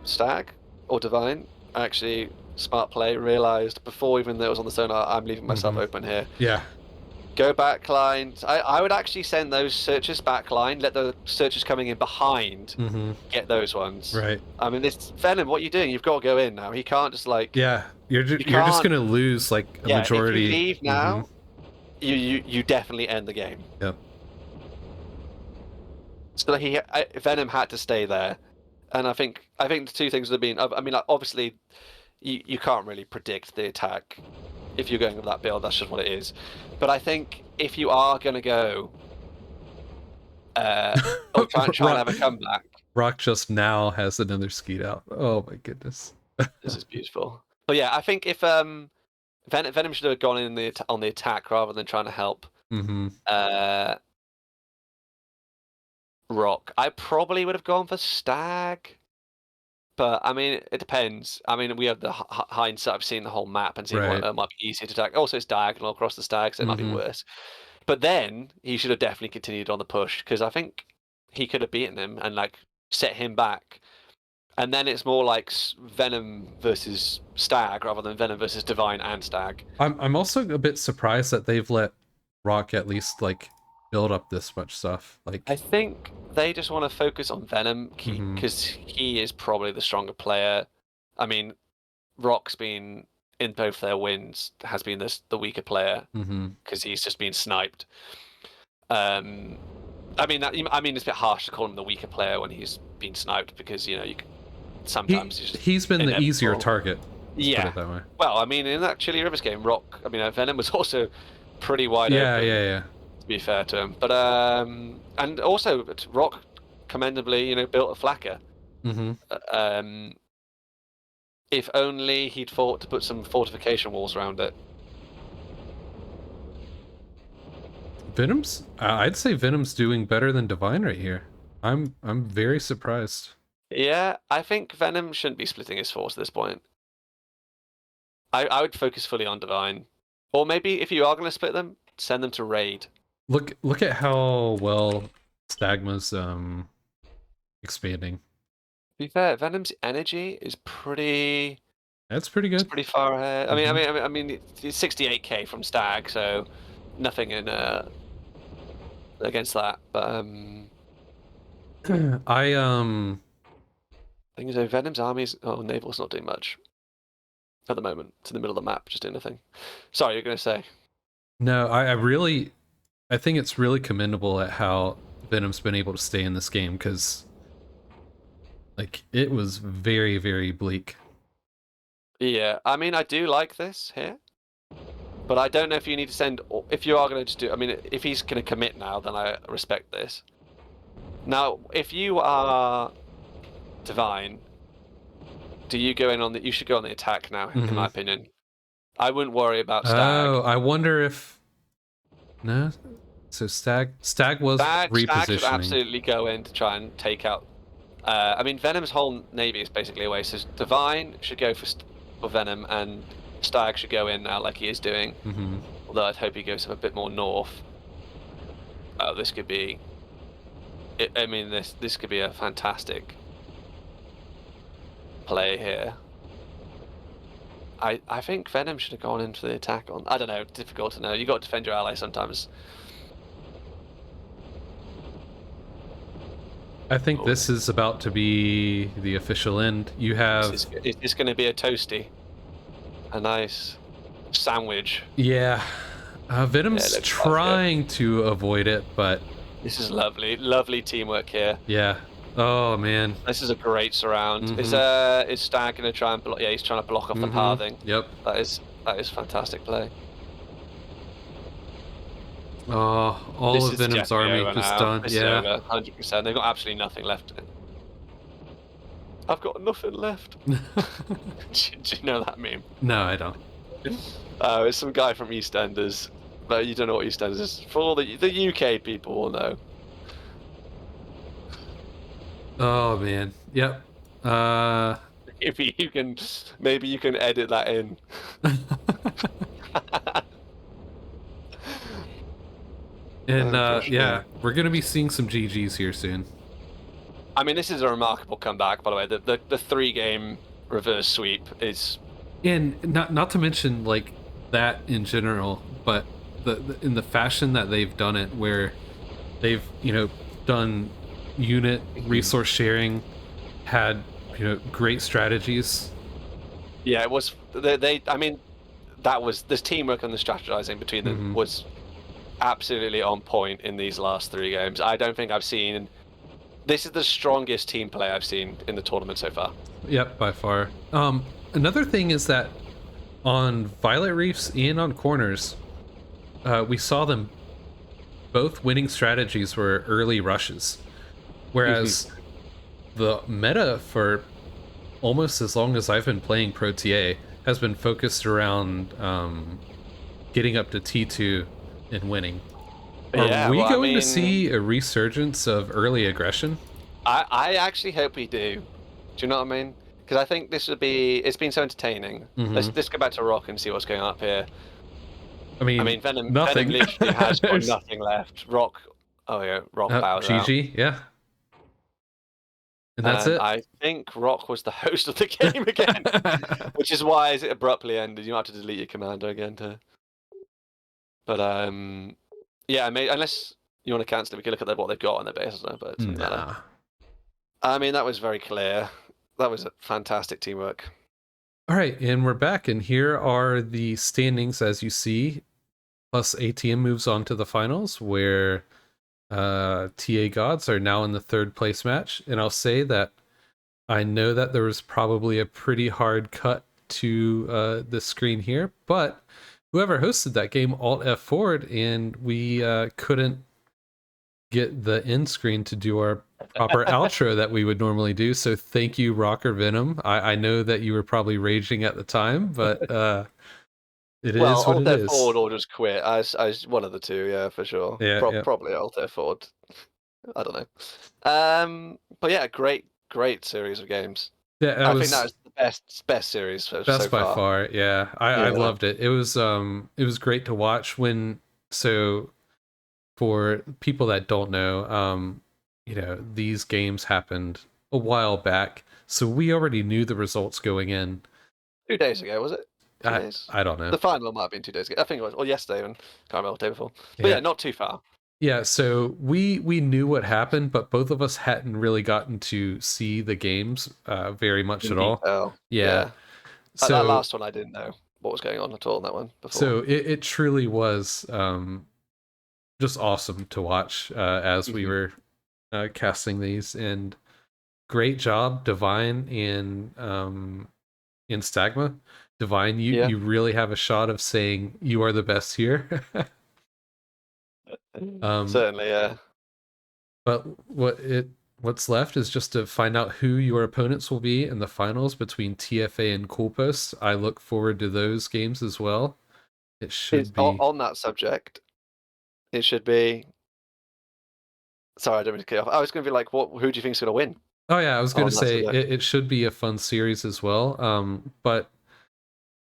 S2: Stag or Divine, actually, smart play, realised before even though it was on the sonar, I'm leaving myself open here.
S1: Yeah.
S2: Go backline. I would actually send those searchers backline, let the searchers coming in behind
S1: Mm-hmm.
S2: get those ones.
S1: Right.
S2: I mean, this Venom, what are you doing? You've got to go in now. He can't just like.
S1: Yeah. You're
S2: You
S1: you're just
S2: can't.
S1: gonna lose like a
S2: Yeah, if you
S1: majority.
S2: leave now, you definitely end the game.
S1: Yep.
S2: So Venom had to stay there, and I think the two things would have been. I mean, like, obviously, you can't really predict the attack if you're going with that build. That's just what it is. But I think if you are going to go, or try and have a comeback,
S1: Rock just now has another skeet out. Oh my goodness.
S2: this is beautiful. But yeah, I think if Venom should have gone in on the attack rather than trying to help
S1: Mm-hmm.
S2: Rock. I probably would have gone for Stag. But I mean, it depends. I mean, we have the hindsight of seeing the whole map and seeing
S1: Right.
S2: what might be easier to attack. Also, it's diagonal across the stag, so it might be
S1: Mhm.
S2: worse. But then he should have definitely continued on the push because I think he could have beaten him and like set him back. And then it's more like Venom versus Stag rather than Venom versus Divine and Stag.
S1: I'm also a bit surprised that they've let Rock at least like build up this much stuff. Like
S2: I think they just want to focus on Venom
S1: Mhm.
S2: because he is probably the stronger player. I mean, Rock's been in both their wins has been the weaker player
S1: Mhm.
S2: because he's just been sniped. I mean it's a bit harsh to call him the weaker player when he's been sniped because sometimes he's just
S1: He's been the easier
S2: inevitable.
S1: target. Let's put
S2: Yeah.
S1: it that way.
S2: Well, I mean, in that Chili Rivers game, Rock. I mean, Venom was also pretty wide
S1: Yeah,
S2: open.
S1: yeah.
S2: To be fair to him, but and also Rock, commendably, built a flacker.
S1: Mm-hmm.
S2: If only he'd thought to put some fortification walls around it.
S1: I'd say Venom's doing better than Divine right here. I'm very surprised.
S2: Yeah, I think Venom shouldn't be splitting his force at this point. I would focus fully on Divine. Or maybe if you are going to split them, send them to Raid.
S1: Look at how well Stagma's expanding.
S2: To be fair, Venom's energy is pretty.
S1: That's pretty
S2: It's
S1: good.
S2: pretty far ahead.
S1: Mhm.
S2: I mean, it's 68k from Stag, so nothing in against that. But
S1: I
S2: thing is, Venom's army's naval's not doing much at the moment. It's in the middle of the map, just doing nothing. Sorry, you're going to say.
S1: no, I think it's really commendable at how Venom's been able to stay in this game, because like it was very, very bleak.
S2: Yeah, I mean, I do like this here, but I don't know if you need to send. If you are going to just do, I mean, if he's going to commit now, then I respect this. Now, if you are Divine, do you go in on the? You should go on the attack now, in my opinion. I wouldn't worry about Stag.
S1: Oh, I wonder if no. So Stag was
S2: Stag should
S1: repositioning.
S2: absolutely go in to try and take out. I mean, Venom's whole navy is basically away, so Divine should go for Venom, and Stag should go in now, like he is doing.
S1: Mm-hmm.
S2: Although I'd hope he goes a bit more north. Oh, this could be. I mean, this could be a fantastic play here. I think Venom should have gone into the attack on. I don't know. Difficult to know. You got to defend your ally sometimes.
S1: I think this is about to be the official end. You have
S2: Is this going to be a toasty? A nice sandwich.
S1: yeah. Venom's
S2: Yeah,
S1: trying to avoid it, but
S2: this is lovely. Lovely teamwork here.
S1: yeah. Oh man.
S2: This is a great surround. Is Stag going to try and block? Yeah, he's trying to block off the pathing.
S1: Yep.
S2: That is fantastic play.
S1: Oh, all of Venom's army just done.
S2: This
S1: yeah.
S2: is over, 100%. They've got absolutely nothing left. I've got nothing left. do you know that meme?
S1: No, I don't.
S2: It's some guy from EastEnders, but you don't know what EastEnders is. For all the UK people will know.
S1: Oh man. Yep.
S2: Maybe you can edit that in.
S1: And yeah, we're gonna be seeing some GGs here soon.
S2: I mean, this is a remarkable comeback, by the way. The 3-game reverse sweep is,
S1: and not to mention like that in general, but the in the fashion that they've done it, where they've done unit resource sharing, had great strategies.
S2: Yeah, it was. I mean, that was this teamwork and the strategizing between them was absolutely on point in these last 3 games. I don't think I've seen. This is the strongest team play I've seen in the tournament so far.
S1: Yep, by far. Another thing is that on Violet Reefs and on Corners, we saw them both winning strategies were early rushes, whereas the meta for almost as long as I've been playing Pro TA has been focused around getting up to T2 and winning. Are we going to see a resurgence of early aggression?
S2: I actually hope we do. Do you know what I mean? Because I think this would be. It's been so entertaining. Let's go back to Rock and see what's going on up here.
S1: I mean,
S2: Venom
S1: nothing.
S2: literally has got nothing left. Rock. Oh yeah, Rock bows out.
S1: GG, yeah. And that's it.
S2: I think Rock was the host of the game again, which is why it abruptly ended. You have to delete your commander again to. But yeah, unless you want to cancel it, we can look at what they've got on their base. But it doesn't matter. I mean, that was very clear. That was a fantastic teamwork.
S1: All right, and we're back, and here are the standings as you see. Plus ATM moves on to the finals, where TA Gods are now in the 3rd place match. And I'll say that I know that there was probably a pretty hard cut to the screen here, but whoever hosted that game Alt F forward, and we couldn't get the end screen to do our proper outro that we would normally do. So thank you, Rocker Venom. I know that you were probably raging at the time, but it
S2: Well,
S1: is what
S2: Alt
S1: it
S2: F
S1: is.
S2: forward or just quit. I one of the two, yeah, for sure.
S1: Yeah, yeah,
S2: Probably Alt F forward. I don't know. But yeah, great series of games.
S1: yeah. That
S2: I think that
S1: was
S2: was the best series so
S1: best by
S2: far.
S1: far. Yeah, I
S2: Yeah.
S1: loved it. It was great to watch when so for people that don't know, you know, these games happened a while back, so we already knew the results going in.
S2: 2 days ago, was it? 2 days?
S1: I don't know.
S2: The final might have been 2 days ago. I think it was, or yesterday, and can't remember the day before. But yeah,
S1: Yeah,
S2: not too far
S1: yeah. So we knew what happened, but both of us hadn't really gotten to see the games very much
S2: in
S1: at all.
S2: detail.
S1: Yeah.
S2: Yeah. That
S1: So
S2: last one, I didn't know what was going on at all in that one before.
S1: so it truly was just awesome to watch as we
S2: Hmm.
S1: were casting these, and great job, Divine in Stagma. Divine,
S2: Yeah.
S1: you really have a shot of saying you are the best here. um,
S2: Certainly, yeah.
S1: but what's left is just to find out who your opponents will be in the finals between TFA and Cool Post. I look forward to those games as well. It
S2: It's
S1: should be.
S2: on that subject. It should be. Sorry, I don't mean to cut you off. I was going to be like, what? Who do you think's going to win
S1: Oh yeah, I was going to
S2: on that
S1: say
S2: subject?
S1: it should be a fun series as well. But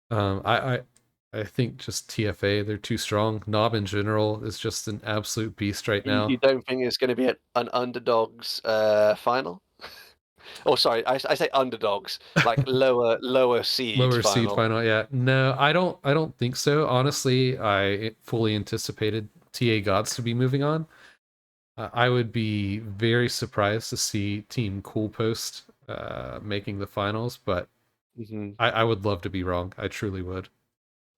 S1: I think just TFA, they're too strong. Knob in general is just an absolute beast right
S2: You
S1: now.
S2: don't think it's going to be an underdogs final? Oh, sorry, I say underdogs, like lower seed
S1: Lower seed
S2: final.
S1: final, yeah. No, I don't think so. Honestly, I fully anticipated TA Gods to be moving on. I would be very surprised to see Team Cool Post making the finals, but
S2: Hmm.
S1: I would love to be wrong. I truly would.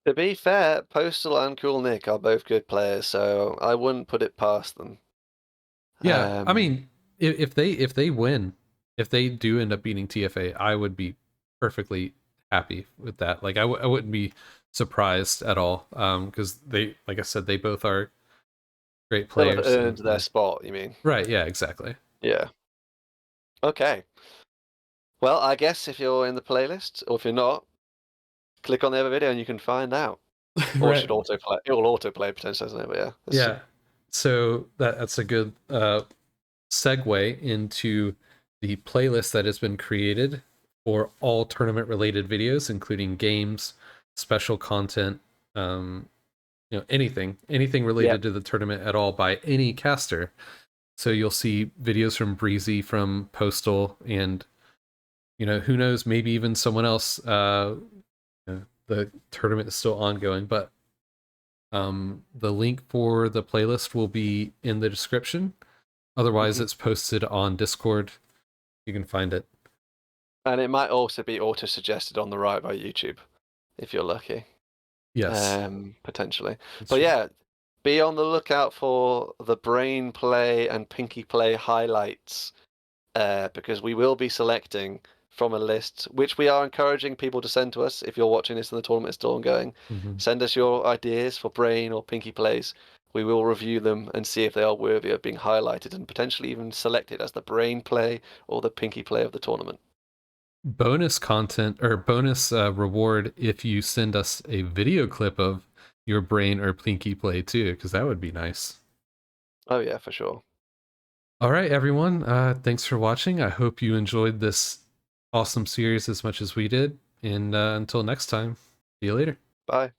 S2: To be fair, Postal and Cool Nick are both good players, so I wouldn't put it past them.
S1: Yeah, I
S2: Um,
S1: mean, if they win, if they do end up beating TFA, I would be perfectly happy with that. Like I wouldn't be surprised at all, because they, like I said, they both are great
S2: they'll have
S1: players
S2: earned
S1: and
S2: their spot, you mean?
S1: right, yeah, exactly.
S2: Yeah. Okay. Well, I guess if you're in the playlist, or if you're not, click on the other video and you can find out. Or it should
S1: Right.
S2: autoplay. It will autoplay potentially, doesn't it? But yeah, let's see.
S1: Yeah. So that's a good segue into the playlist that has been created for all tournament related videos, including games, special content, you know, anything
S2: Yeah.
S1: related to the tournament at all by any caster. So you'll see videos from Breezy, from Postal, and you know, who knows, maybe even someone else. You know, the tournament is still ongoing, but the link for the playlist will be in the description. Otherwise,
S2: Hmm.
S1: it's posted on Discord. You can find it.
S2: And it might also be auto-suggested on the right by YouTube, if you're lucky.
S1: Yes,
S2: Potentially.
S1: that's
S2: But
S1: true.
S2: yeah, be on the lookout for the brain play and pinky play highlights, because we will be selecting from a list, which we are encouraging people to send to us. If you're watching this and the tournament is still ongoing,
S1: Mm-hmm.
S2: send us your ideas for brain or pinky plays. We will review them and see if they are worthy of being highlighted and potentially even selected as the brain play or the pinky play of the tournament.
S1: Bonus content or bonus reward if you send us a video clip of your brain or plinky play too, because that would be nice.
S2: Oh yeah, for sure.
S1: All right, everyone. Thanks for watching. I hope you enjoyed this awesome series as much as we did. And until next time, see you later.
S2: Bye.